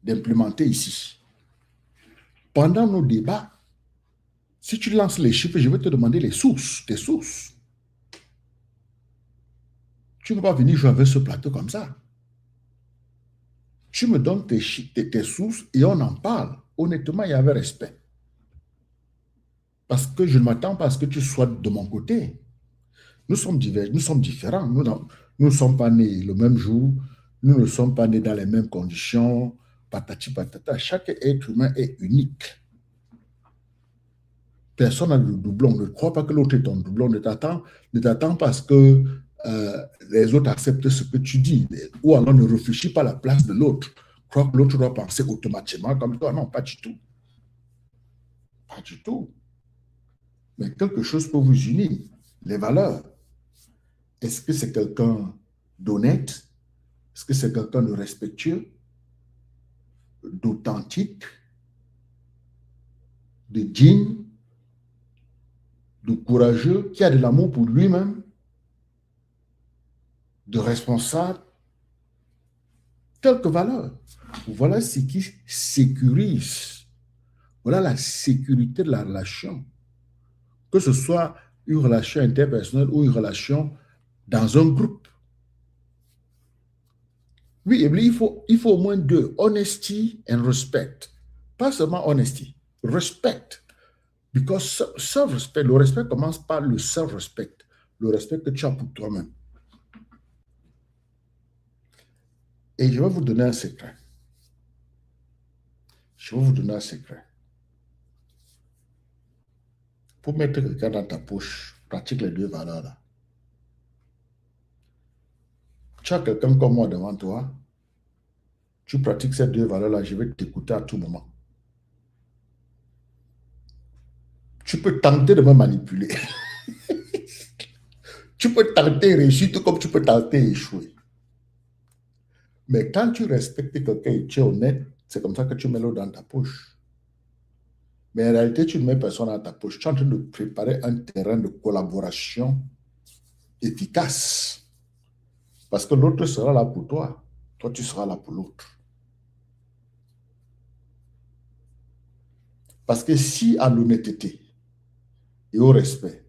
d'implémenter ici. Pendant nos débats, si tu lances les chiffres, je vais te demander les sources, tes sources. Tu ne peux pas venir jouer avec ce plateau comme ça. Tu me donnes tes sources et on en parle honnêtement et avec respect. Parce que je ne m'attends pas à ce que tu sois de mon côté. Nous sommes divers, nous sommes différents. Nous ne sommes pas nés le même jour. Nous ne sommes pas nés dans les mêmes conditions. Patati patata. Chaque être humain est unique. Personne n'a de doublon. Ne crois pas que l'autre est ton doublon. Ne t'attends pas à ce que les autres acceptent ce que tu dis. Ou alors ne réfléchis pas à la place de l'autre. Crois que l'autre doit penser automatiquement comme toi. Non, pas du tout. Pas du tout. Mais quelque chose peut vous unir. Les valeurs. Est-ce que c'est quelqu'un d'honnête? Est-ce que c'est quelqu'un de respectueux? D'authentique? De digne? De courageux? Qui a de l'amour pour lui-même? De responsable? Quelques valeurs. Voilà ce qui sécurise. Voilà la sécurité de la relation. Que ce soit une relation interpersonnelle ou une relation dans un groupe. Oui, il faut au moins deux. Honesty and respect. Pas seulement honesty. Respect. Because self-respect, le respect commence par le self-respect. Le respect que tu as pour toi-même. Et je vais vous donner un secret. Je vais vous donner un secret. Pour mettre quelqu'un dans ta poche, pratique les deux valeurs là. Tu as quelqu'un comme moi devant toi, tu pratiques ces deux valeurs-là, je vais t'écouter à tout moment. Tu peux tenter de me manipuler. Tu peux tenter de réussir tout comme tu peux tenter d'échouer. Mais quand tu respectes quelqu'un et tu es honnête, c'est comme ça que tu mets l'eau dans ta poche. Mais en réalité, tu ne mets personne dans ta poche. Tu es en train de préparer un terrain de collaboration efficace. Parce que l'autre sera là pour toi. Toi, tu seras là pour l'autre. Parce que si à l'honnêteté et au respect,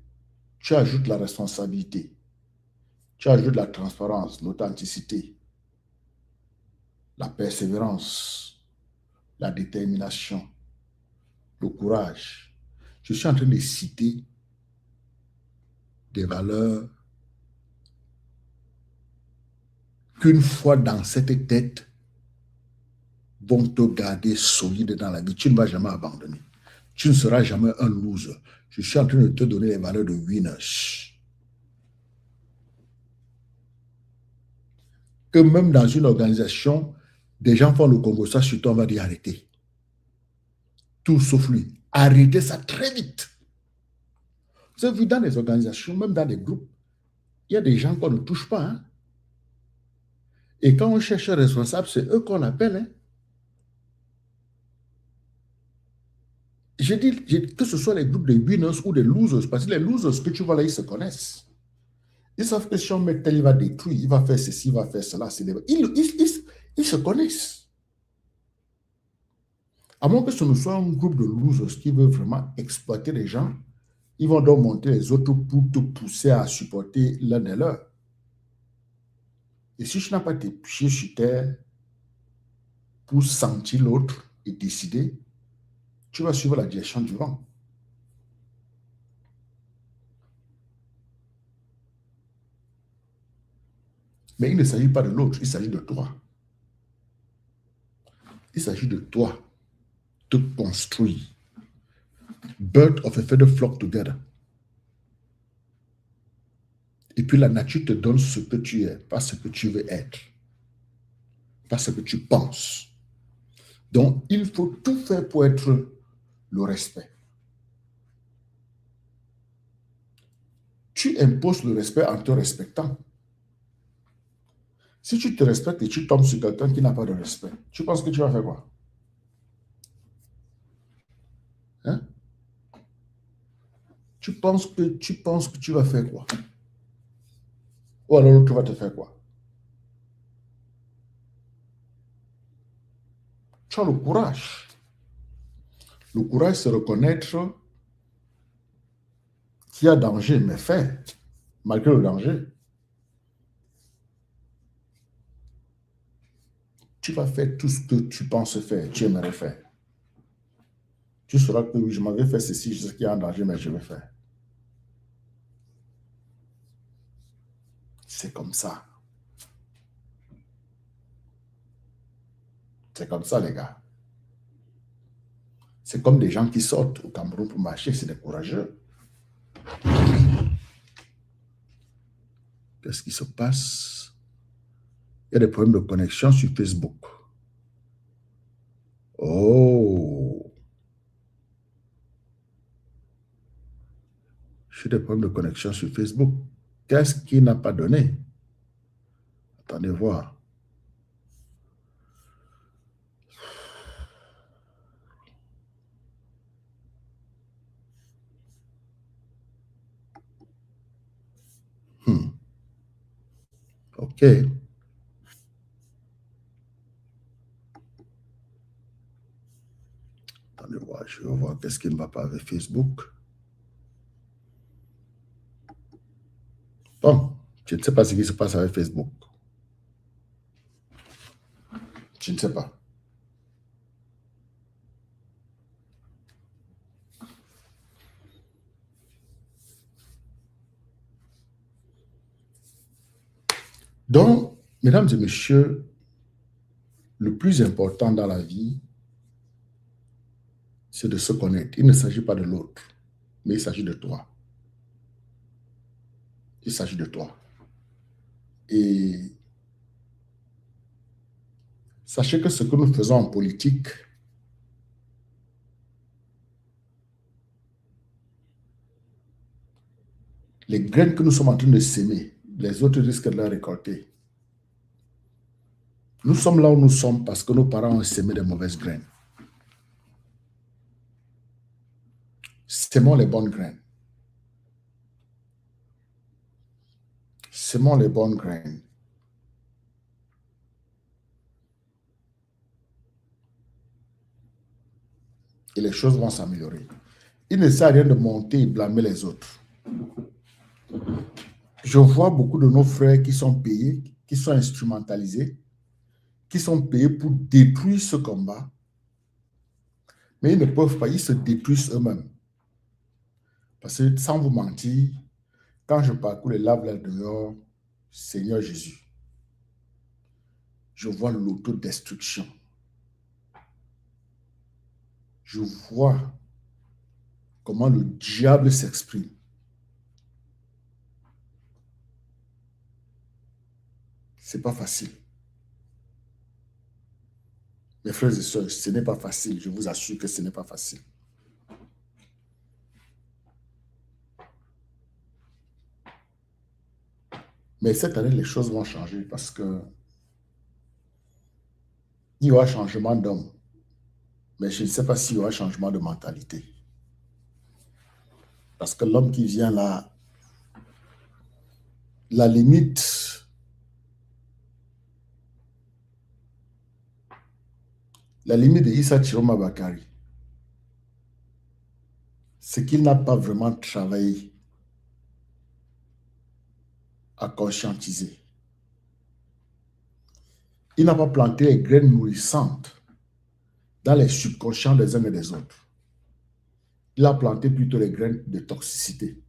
tu ajoutes la responsabilité, tu ajoutes la transparence, l'authenticité, la persévérance, la détermination, le courage. Je suis en train de citer des valeurs qu'une fois dans cette tête vont te garder solide dans la vie. Tu ne vas jamais abandonner. Tu ne seras jamais un loser. Je suis en train de te donner les valeurs de winners. Que même dans une organisation, des gens font le Congo, ça sur toi, on va dire arrêtez. Tout sauf lui. Arrêtez ça très vite. Vous avez vu dans les organisations, même dans des groupes, il y a des gens qu'on ne touche pas. Hein? Et quand on cherche un responsable, c'est eux qu'on appelle. Hein? Je dis que ce soit les groupes de winners ou des losers, parce que les losers que tu vois là, ils se connaissent. Ils savent que si on met tel, il va détruire, il va faire ceci, il va faire cela. Ils se connaissent. À moins que ce ne soit un groupe de losers qui veut vraiment exploiter les gens, ils vont donc monter les autres pour te pousser à supporter l'un des leurs. Et si tu n'as pas tes pieds sur terre pour sentir l'autre et décider, tu vas suivre la direction du vent. Mais il ne s'agit pas de l'autre, il s'agit de toi. Il s'agit de toi. Te construire. Birds of a feather flock together. Et puis la nature te donne ce que tu es, pas ce que tu veux être. Pas ce que tu penses. Donc, il faut tout faire pour être le respect. Tu imposes le respect en te respectant. Si tu te respectes et tu tombes sur quelqu'un qui n'a pas de respect, tu penses que tu vas faire quoi? Hein? Tu penses que tu vas faire quoi? Ou alors l'autre va te faire quoi? Tu as le courage. Le courage, c'est reconnaître qu'il y a danger, mais faire, malgré le danger. Tu vas faire tout ce que tu penses faire, tu aimerais faire. Tu sauras que oui, je m'en vais faire ceci, je sais qu'il y a un danger, mais je vais faire. C'est comme ça. C'est comme ça, les gars. C'est comme des gens qui sortent au Cameroun pour marcher, c'est des courageux. Qu'est-ce qui se passe? Il y a des problèmes de connexion sur Facebook. Oh! J'ai des problèmes de connexion sur Facebook. Qu'est-ce qui n'a pas donné? Attendez voir. OK. Attendez voir, je vais voir qu'est-ce qui ne va pas avec Facebook. Bon, je ne sais pas ce qui se passe avec Facebook. Je ne sais pas. Donc, mesdames et messieurs, le plus important dans la vie, c'est de se connaître. Il ne s'agit pas de l'autre, mais il s'agit de toi. Il s'agit de toi. Et sachez que ce que nous faisons en politique, les graines que nous sommes en train de s'aimer, les autres risquent de les récolter. Nous sommes là où nous sommes parce que nos parents ont sémé des mauvaises graines. Sémons les bonnes graines. Sémons les bonnes graines. Et les choses vont s'améliorer. Il ne sert à rien de monter et blâmer les autres. Je vois beaucoup de nos frères qui sont payés, qui sont instrumentalisés, qui sont payés pour détruire ce combat. Mais ils ne peuvent pas, ils se détruisent eux-mêmes. Parce que sans vous mentir, quand je parcours les laves là dehors, Seigneur Jésus, je vois l'autodestruction. Je vois comment le diable s'exprime. C'est pas facile. Mes frères et sœurs, ce n'est pas facile. Je vous assure que ce n'est pas facile. Mais cette année, les choses vont changer parce que il y aura changement d'homme. Mais je ne sais pas s'il y aura changement de mentalité. Parce que l'homme qui vient là, la limite de Issa Chiroma Bakari, c'est qu'il n'a pas vraiment travaillé à conscientiser. Il n'a pas planté les graines nourrissantes dans les subconscients des uns et des autres. Il a planté plutôt les graines de toxicité.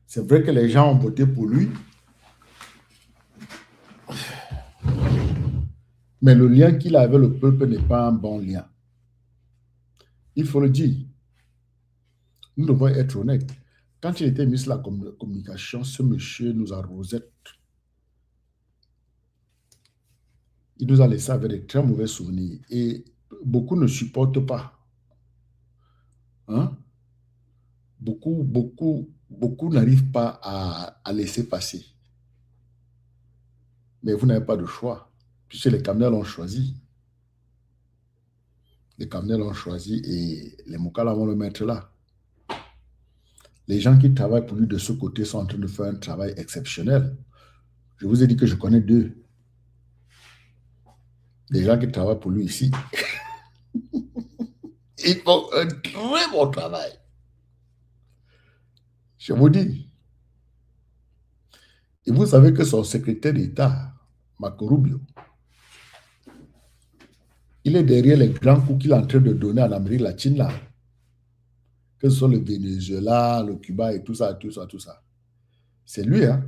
C'est vrai que les gens ont voté pour lui, Mais le lien qu'il a avec le peuple n'est pas un bon lien. Il faut le dire. Nous devons être honnêtes. Quand il était ministre de la Communication, ce monsieur nous arrosait. Il nous a laissé avec de très mauvais souvenirs. Et beaucoup ne supportent pas. Hein? Beaucoup n'arrivent pas à laisser passer. Mais vous n'avez pas de choix, puisque les Camerounais l'ont choisi. Les Camerounais l'ont choisi et les Mokala vont le mettre là. Les gens qui travaillent pour lui de ce côté sont en train de faire un travail exceptionnel. Je vous ai dit que je connais deux. Des gens qui travaillent pour lui ici. Ils font un très bon travail. Je vous dis. Et vous savez que son secrétaire d'État, Marco Rubio, il est derrière les grands coups qu'il est en train de donner en Amérique latine là. Que ce soit le Venezuela, le Cuba et tout ça, tout ça, tout ça. C'est lui, hein.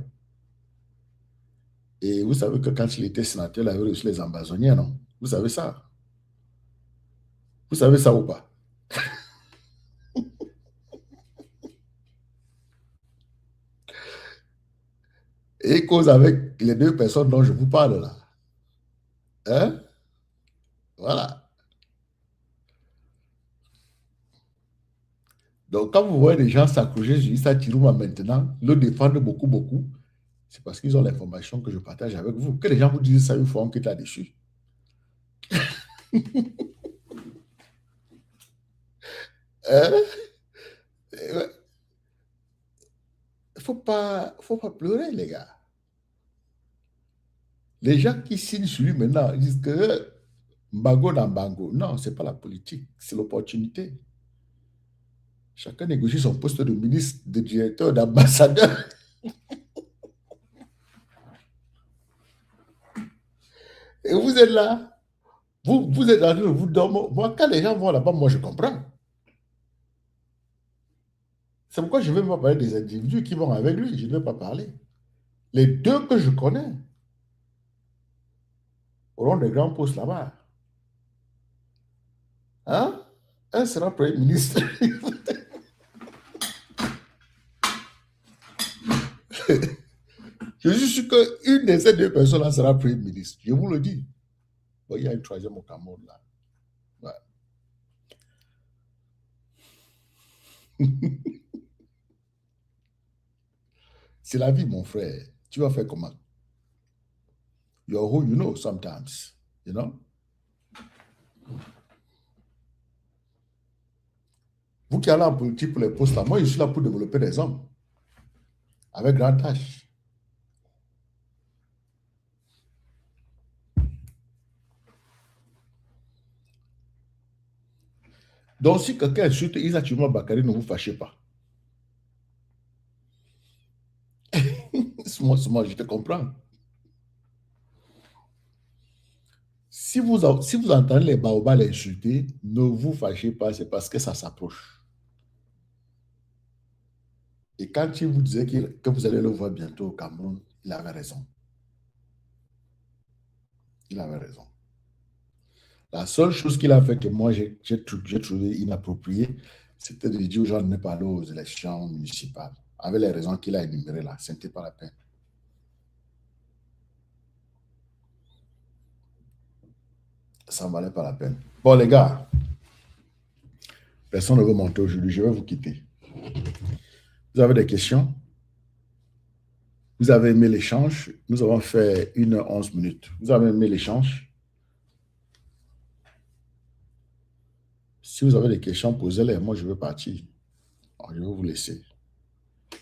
Et vous savez que quand il était sénateur, il avait reçu les ambazoniens, non? Vous savez ça? Vous savez ça ou pas? Et il cause avec les deux personnes dont je vous parle là. Hein? Voilà. Donc, quand vous voyez des gens s'accrocher sur Issa Chirouma maintenant, le défendre beaucoup, c'est parce qu'ils ont l'information que je partage avec vous. Que les gens vous disent ça une fois, on quitte là-dessus. Hein? Faut pas pleurer, les gars. Les gens qui signent sur lui maintenant, ils disent que Mbago dans Bango. Non, ce n'est pas la politique, c'est l'opportunité. Chacun négocie son poste de ministre, de directeur, d'ambassadeur. Et vous êtes là. Vous êtes en train de vous dormir. Moi, quand les gens vont là-bas, moi, je comprends. C'est pourquoi je ne vais pas parler des individus qui vont avec lui. Je ne vais pas parler. Les deux que je connais auront des grands postes là-bas. Hein? Un sera Premier ministre. Je suis sûr qu'une de ces deux personnes-là sera Premier ministre. Je vous le dis. Bon, il y a une troisième au Cameroun là. Ouais. C'est la vie, mon frère. Tu vas faire comment? You're who you know sometimes. You know? Vous qui allez en politique pour les postes là, moi je suis là pour développer des hommes. Avec grande tâche. Donc si quelqu'un insulte Issa Chirouma Bakary, ne vous fâchez pas. moi, je te comprends. Si vous entendez les baobas l'insulter, ne vous fâchez pas, c'est parce que ça s'approche. Et quand il vous disait que vous allez le voir bientôt au Cameroun, il avait raison. Il avait raison. La seule chose qu'il a fait que moi j'ai trouvé inapproprié, c'était de dire aux gens de ne pas aller aux élections municipales. Avec les raisons qu'il a énumérées là, ce n'était pas la peine. Ça ne valait pas la peine. Bon, les gars, personne ne veut monter aujourd'hui. Je vais vous quitter. Vous avez des questions? Vous avez aimé l'échange? Nous avons fait 1h11 minutes. Vous avez aimé l'échange? Si vous avez des questions, posez-les. Moi, je veux partir. Alors, je vais vous laisser. Il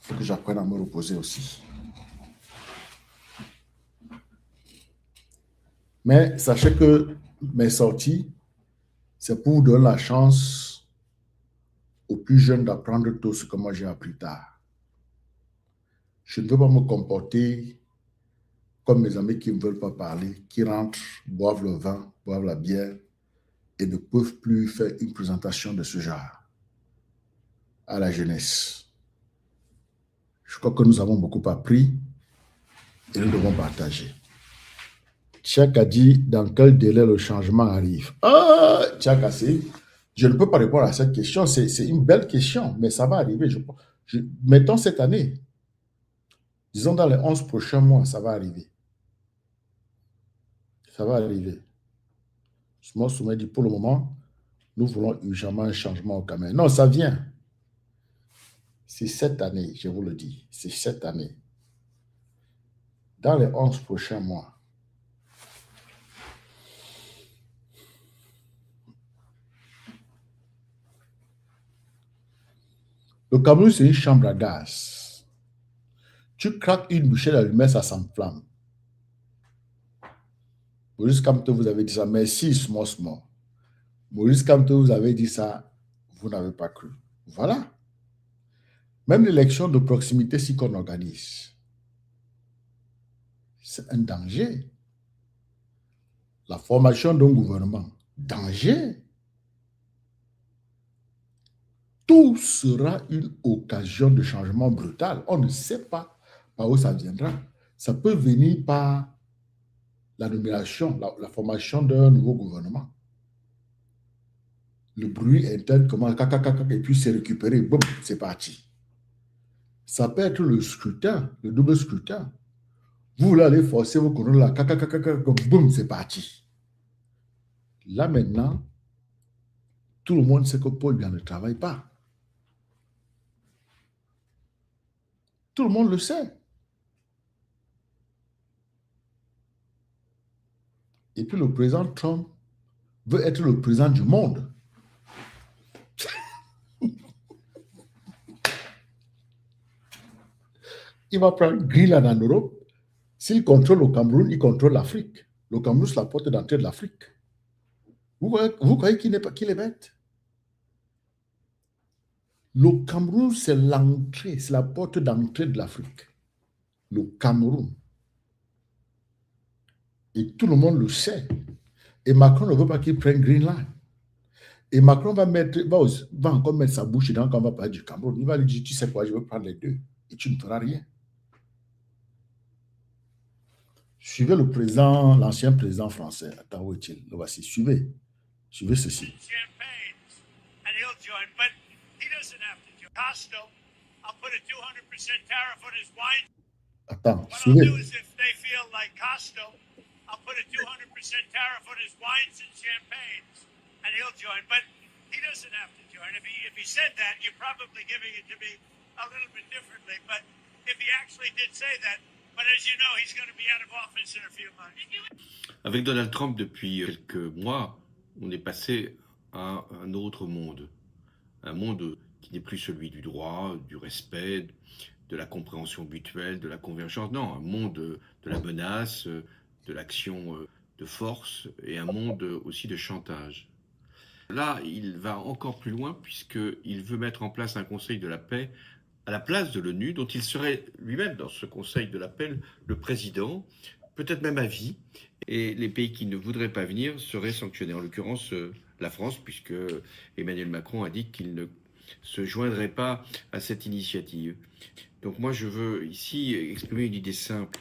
faut que j'apprenne à me reposer aussi. Mais sachez que mes sorties, c'est pour vous donner la chance aux plus jeunes d'apprendre tout ce que moi j'ai appris tard. Je ne veux pas me comporter comme mes amis qui ne veulent pas parler, qui rentrent, boivent le vin, boivent la bière et ne peuvent plus faire une présentation de ce genre à la jeunesse. Je crois que nous avons beaucoup appris et nous devons partager. Tchak a dit dans quel délai le changement arrive. Ah, Tchak a dit, je ne peux pas répondre à cette question. C'est une belle question, mais ça va arriver. Mettons cette année. Disons dans les 11 prochains mois, ça va arriver. Ça va arriver. Moi, Soumet dit pour le moment, nous voulons urgemment un changement au Cameroun. Non, ça vient. C'est cette année, je vous le dis. C'est cette année. Dans les 11 prochains mois. Le Cameroun, c'est une chambre à gaz. Tu craques une bouchée d'allumette, ça s'enflamme. Maurice Kamto vous avez dit ça. Merci, small. Maurice Kamto vous avez dit ça. Vous n'avez pas cru. Voilà. Même l'élection de proximité, si qu'on organise, c'est un danger. La formation d'un gouvernement, danger. Tout sera une occasion de changement brutal. On ne sait pas par où ça viendra. Ça peut venir par la nomination, la formation d'un nouveau gouvernement. Le bruit interne commence, et puis c'est récupéré, boum, c'est parti. Ça peut être le scrutin, le double scrutin. Vous voulez aller forcer vos colonnes là, boum, c'est parti. Là maintenant, tout le monde sait que Paul Biya ne travaille pas. Tout le monde le sait. Et puis le président Trump veut être le président du monde. Il va prendre Greenland en Europe. S'il contrôle le Cameroun, il contrôle l'Afrique. Le Cameroun, c'est la porte d'entrée de l'Afrique. Vous croyez qu'il est bête? Le Cameroun, c'est l'entrée, c'est la porte d'entrée de l'Afrique. Le Cameroun. Et tout le monde le sait. Et Macron ne veut pas qu'il prenne Greenland. Et Macron va encore mettre sa bouche dedans quand on va parler du Cameroun. Il va lui dire, tu sais quoi, je veux prendre les deux. Et tu ne feras rien. Suivez le président, l'ancien président français. Attends, où est-il? Le voici. Suivez ceci. Attends, suivez. Avec Donald Trump, depuis quelques mois, on est passé à un autre monde. Un monde qui n'est plus celui du droit, du respect, de la compréhension mutuelle, de la convergence. Non, un monde de la menace, de l'action de force et un monde aussi de chantage. Là, il va encore plus loin puisqu'il veut mettre en place un conseil de la paix à la place de l'ONU, dont il serait lui-même dans ce conseil de la paix le président, peut-être même à vie, et les pays qui ne voudraient pas venir seraient sanctionnés, en l'occurrence la France, puisque Emmanuel Macron a dit qu'il ne se joindrait pas à cette initiative. Donc moi je veux ici exprimer une idée simple.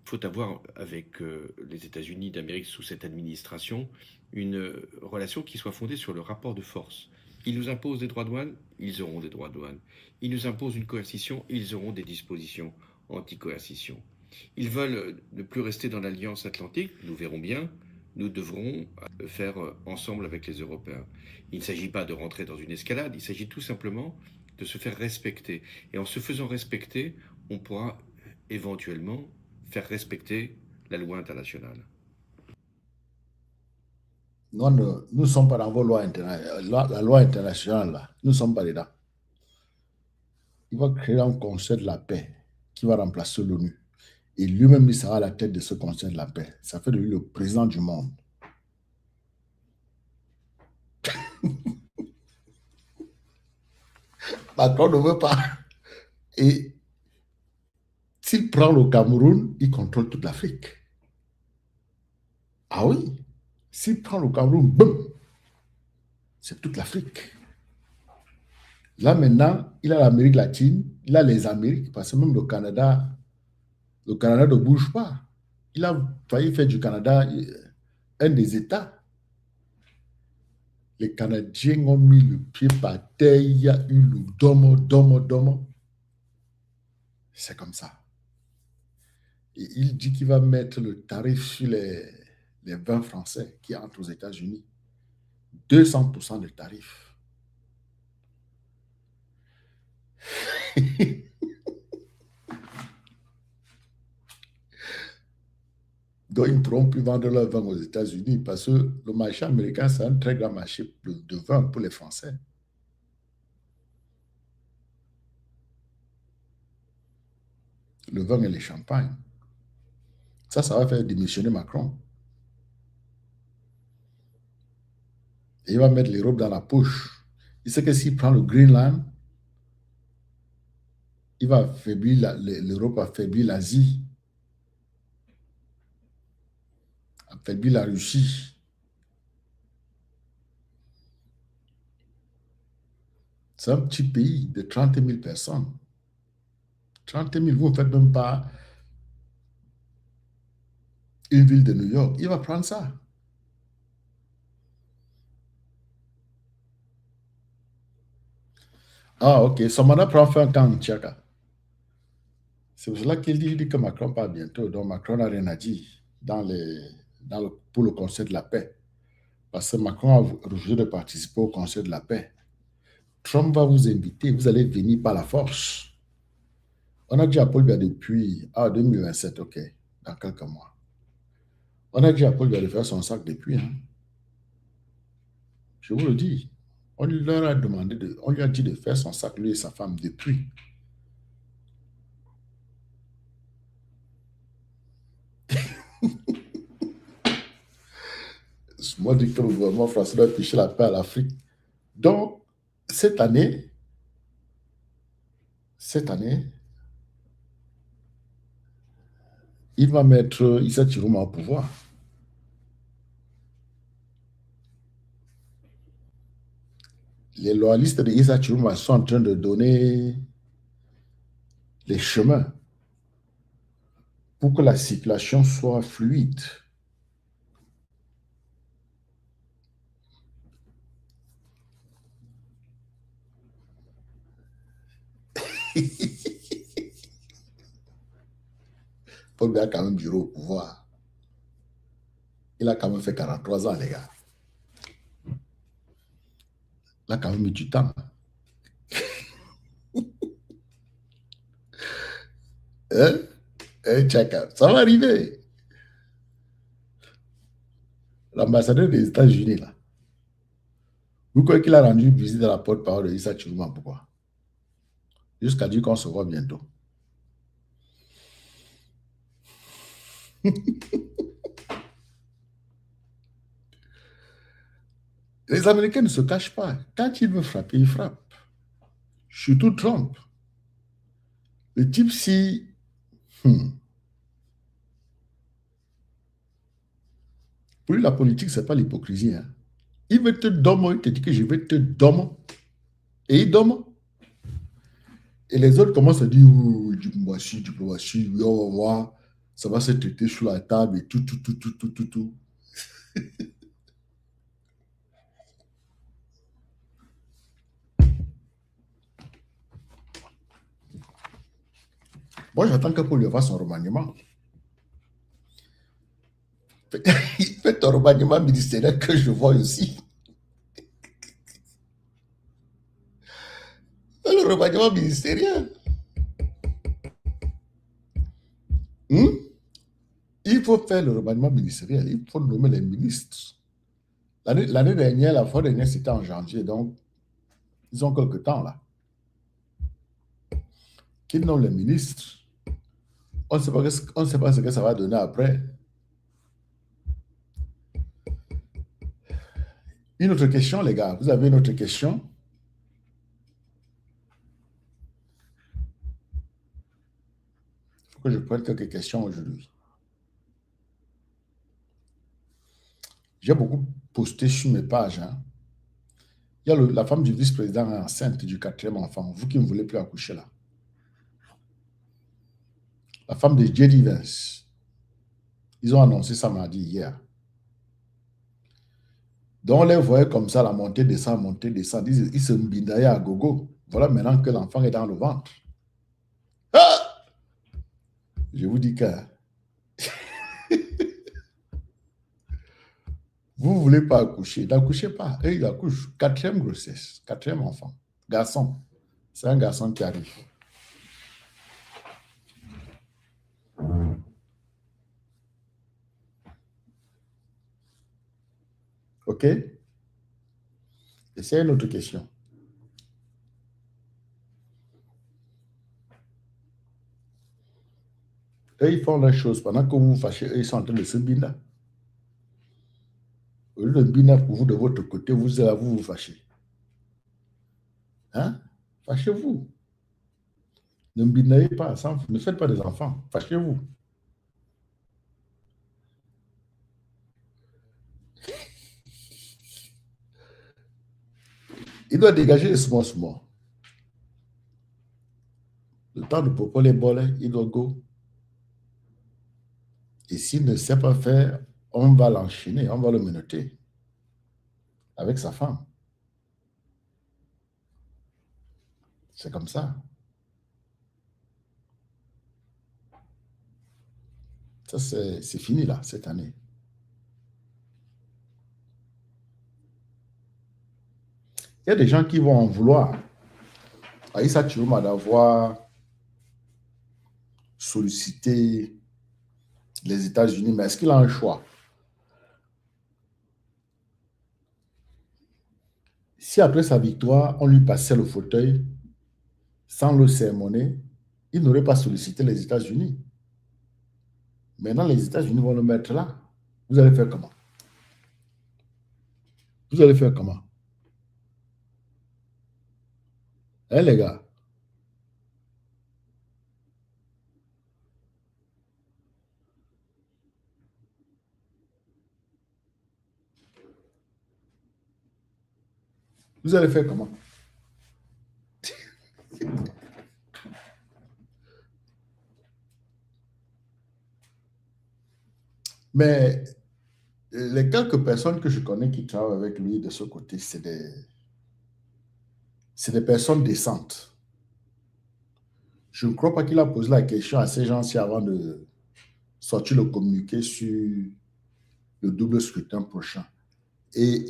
Il faut avoir avec les États-Unis d'Amérique sous cette administration une relation qui soit fondée sur le rapport de force. Ils nous imposent des droits de douane, ils auront des droits de douane. Ils nous imposent une coercition, ils auront des dispositions anti-coercition. Ils veulent ne plus rester dans l'Alliance Atlantique, nous verrons bien, nous devrons le faire ensemble avec les Européens. Il ne s'agit pas de rentrer dans une escalade, il s'agit tout simplement de se faire respecter. Et en se faisant respecter, on pourra éventuellement faire respecter la loi internationale. Nous ne sommes pas dans vos lois internationales. La loi internationale, là, nous ne sommes pas dedans. Il va créer un conseil de la paix qui va remplacer l'ONU. Et lui-même, il sera à la tête de ce conseil de la paix. Ça fait de lui le président du monde. Macron ne veut pas. Et s'il prend le Cameroun, il contrôle toute l'Afrique. Ah oui, s'il prend le Cameroun, boum, c'est toute l'Afrique. Là maintenant, il a l'Amérique latine, il a les Amériques, parce que même le Canada ne bouge pas. Il a failli faire du Canada un des États. Les Canadiens ont mis le pied par terre, il y a eu le domo. C'est comme ça. Et il dit qu'il va mettre le tarif sur les vins français qui entrent aux États-Unis. 200% de tarif. Donc, ils ne pourront plus vendre leur vin aux États-Unis parce que le marché américain, c'est un très grand marché de vin pour les Français. Le vin et les champagnes. Ça va faire démissionner Macron. Et il va mettre l'Europe dans la poche. Il sait que s'il prend le Greenland, il va affaiblir l'Europe, affaiblir l'Asie, affaiblir la Russie. C'est un petit pays de 30 000 personnes. 30 000, vous ne faites même pas une ville de New York. Il va prendre ça. Ah, ok. Son mandat prend fin quand, Tchaka? C'est pour cela qu'il dit que Macron part bientôt. Donc, Macron n'a rien à dire pour le Conseil de la paix. Parce que Macron a refusé de participer au Conseil de la paix. Trump va vous inviter. Vous allez venir par la force. On a dit à Paul Biya depuis 2027, ok, dans quelques mois. On a dit à Paul Biya de faire son sac depuis. Hein. Je vous le dis. On leur a demandé, on lui a dit de faire son sac, lui et sa femme, depuis. Moi, je dis que le gouvernement français doit afficher la paix à l'Afrique. Donc, cette année, il va mettre Issa Chiroma au pouvoir. Les loyalistes de Issa Chiroma sont en train de donner les chemins pour que la circulation soit fluide. Paul Biya a quand même duré au pouvoir. Il a quand même fait 43 ans, les gars. Il a quand même eu du temps. Hein? Tchaka, ça va arriver. L'ambassadeur des États-Unis, là. Vous croyez qu'il a rendu visite à la porte-parole de Issa Chiroma? Pourquoi? Jusqu'à dire qu'on se voit bientôt. Les Américains ne se cachent pas. Quand il veut frapper, il frappe. Surtout Trump. Le type, si... Pour lui, la politique, ce n'est pas l'hypocrisie. Hein. Il veut te dommer, il te dit que je vais te dommer. Et il domme. Et les autres commencent à dire, oh, diplomatie, oui, on va voir, ça va se traiter sous la table et tout. Moi, j'attends que Paul lui fasse son remaniement. Il fait un remaniement ministériel que je vois aussi. Le remaniement ministériel. Il faut faire le remaniement ministériel. Il faut nommer les ministres. L'année dernière, la fois dernière, c'était en janvier. Donc, ils ont quelques temps là. Qu'ils nomment les ministres. On ne sait pas ce que ça va donner après. Une autre question, les gars. Vous avez une autre question? Il faut que je prenne quelques questions aujourd'hui. J'ai beaucoup posté sur mes pages. Hein. Il y a la femme du vice-président enceinte du 4e enfant. Vous qui ne voulez plus accoucher là. La femme de J.D. Vance. Ils ont annoncé ça mardi hier. Donc, on les voyait comme ça, la montée, descend, montée, descend. Ils se mbindaient à gogo. Voilà maintenant que l'enfant est dans le ventre. Ah! Je vous dis que vous ne voulez pas accoucher. N'accouchez pas. Et il accouche. 4e grossesse. 4e enfant. Garçon. C'est un garçon qui arrive. OK? Et c'est une autre question. Eux, ils font la chose. Pendant que vous vous fâchez, eux, ils sont en train de se binder. Au lieu de binder pour vous de votre côté, vous êtes là, vous vous fâchez. Hein? Fâchez-vous. Ne bindez pas. Ne faites pas des enfants. Fâchez-vous. Il doit dégager les small. Le temps de popo les bols, il doit go. Et s'il ne sait pas faire, on va l'enchaîner, on va le menotter avec sa femme. C'est comme ça. Ça, c'est fini là, cette année. Il y a des gens qui vont en vouloir. Aïssa Chiruma d'avoir sollicité les États-Unis, mais est-ce qu'il a un choix? Si après sa victoire, on lui passait le fauteuil sans le sermonner, il n'aurait pas sollicité les États-Unis. Maintenant, les États-Unis vont le mettre là. Vous allez faire comment? Vous allez faire comment? Hein, les gars? Vous allez faire comment? Mais les quelques personnes que je connais qui travaillent avec lui de ce côté, c'est des personnes décentes. Je ne crois pas qu'il a posé la question à ces gens-ci avant de sortir le communiqué sur le double scrutin prochain. Et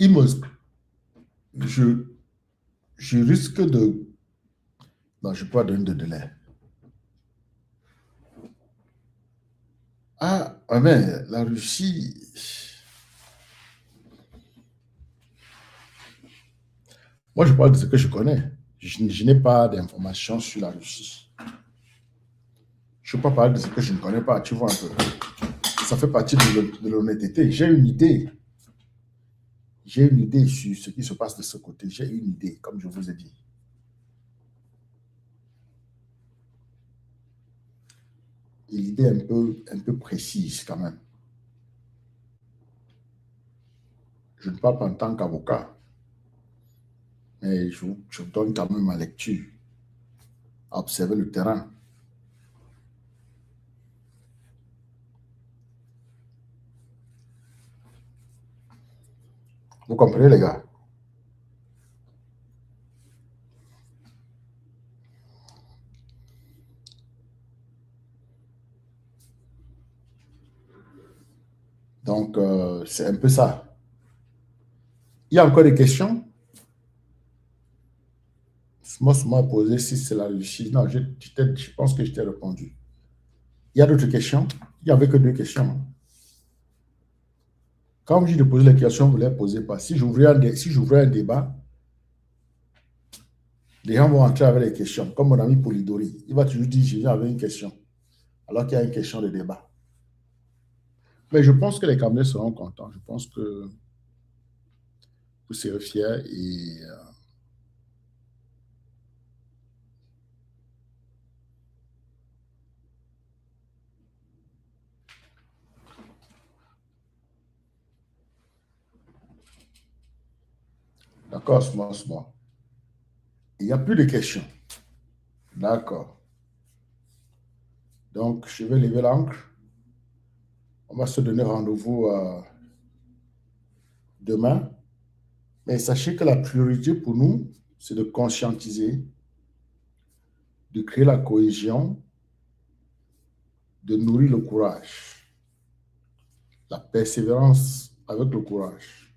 je risque de... Non, je ne peux pas donner de délai. Ah, mais la Russie... Moi, je parle de ce que je connais. Je n'ai pas d'informations sur la Russie. Je ne peux pas parler de ce que je ne connais pas, tu vois un peu. Ça fait partie de l'honnêteté. J'ai une idée. J'ai une idée sur ce qui se passe de ce côté. J'ai une idée, comme je vous ai dit. Et l'idée est un peu précise quand même. Je ne parle pas en tant qu'avocat, mais je vous donne quand même ma lecture, à observer le terrain. Vous comprenez, les gars? Donc, c'est un peu ça. Il y a encore des questions? Moi, ce m'a posé si c'est la Russie. Non, je pense que je t'ai répondu. Il y a d'autres questions? Il n'y avait que 2 questions. Quand je dis de poser les questions, vous ne les posez pas. Si j'ouvrais un débat, les gens vont entrer avec les questions. Comme mon ami Polidori, il va toujours dire, je viens avec une question, alors qu'il y a une question de débat. Mais je pense que les Camerounais seront contents. Je pense que vous serez fiers et... D'accord, c'est moi. Il n'y a plus de questions. D'accord. Donc, je vais lever l'encre. On va se donner rendez-vous demain. Mais sachez que la priorité pour nous, c'est de conscientiser, de créer la cohésion, de nourrir le courage, la persévérance avec le courage.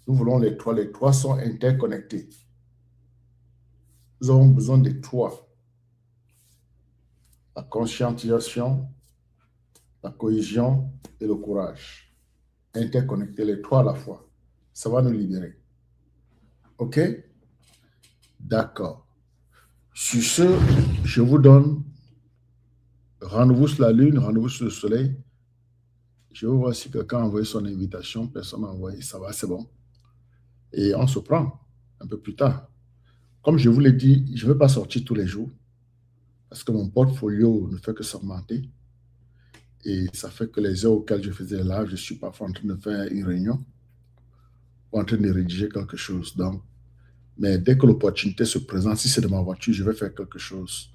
Nous voulons les trois sont interconnectés. Nous avons besoin des trois. La conscientisation, la cohésion et le courage. Interconnecter les trois à la fois. Ça va nous libérer. OK? D'accord. Sur ce, je vous donne rendez-vous sur la Lune, rendez-vous sur le Soleil. Je vais voir si quelqu'un a envoyé son invitation. Personne n'a envoyé. Ça va, c'est bon. Et on se prend un peu plus tard. Comme je vous l'ai dit, je ne vais pas sortir tous les jours parce que mon portfolio ne fait que s'augmenter. Et ça fait que les heures auxquelles je faisais live, je suis parfois en train de faire une réunion ou en train de rédiger quelque chose. Donc, mais dès que l'opportunité se présente, si c'est de ma voiture, je vais faire quelque chose.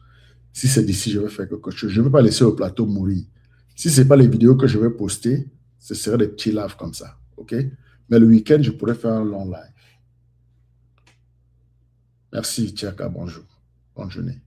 Si c'est d'ici, je vais faire quelque chose. Je ne vais pas laisser le plateau mourir. Si ce n'est pas les vidéos que je vais poster, ce serait des petits lives comme ça. OK? Mais le week-end, je pourrais faire un long live. Merci, Tchaka. Bonjour. Bonne journée.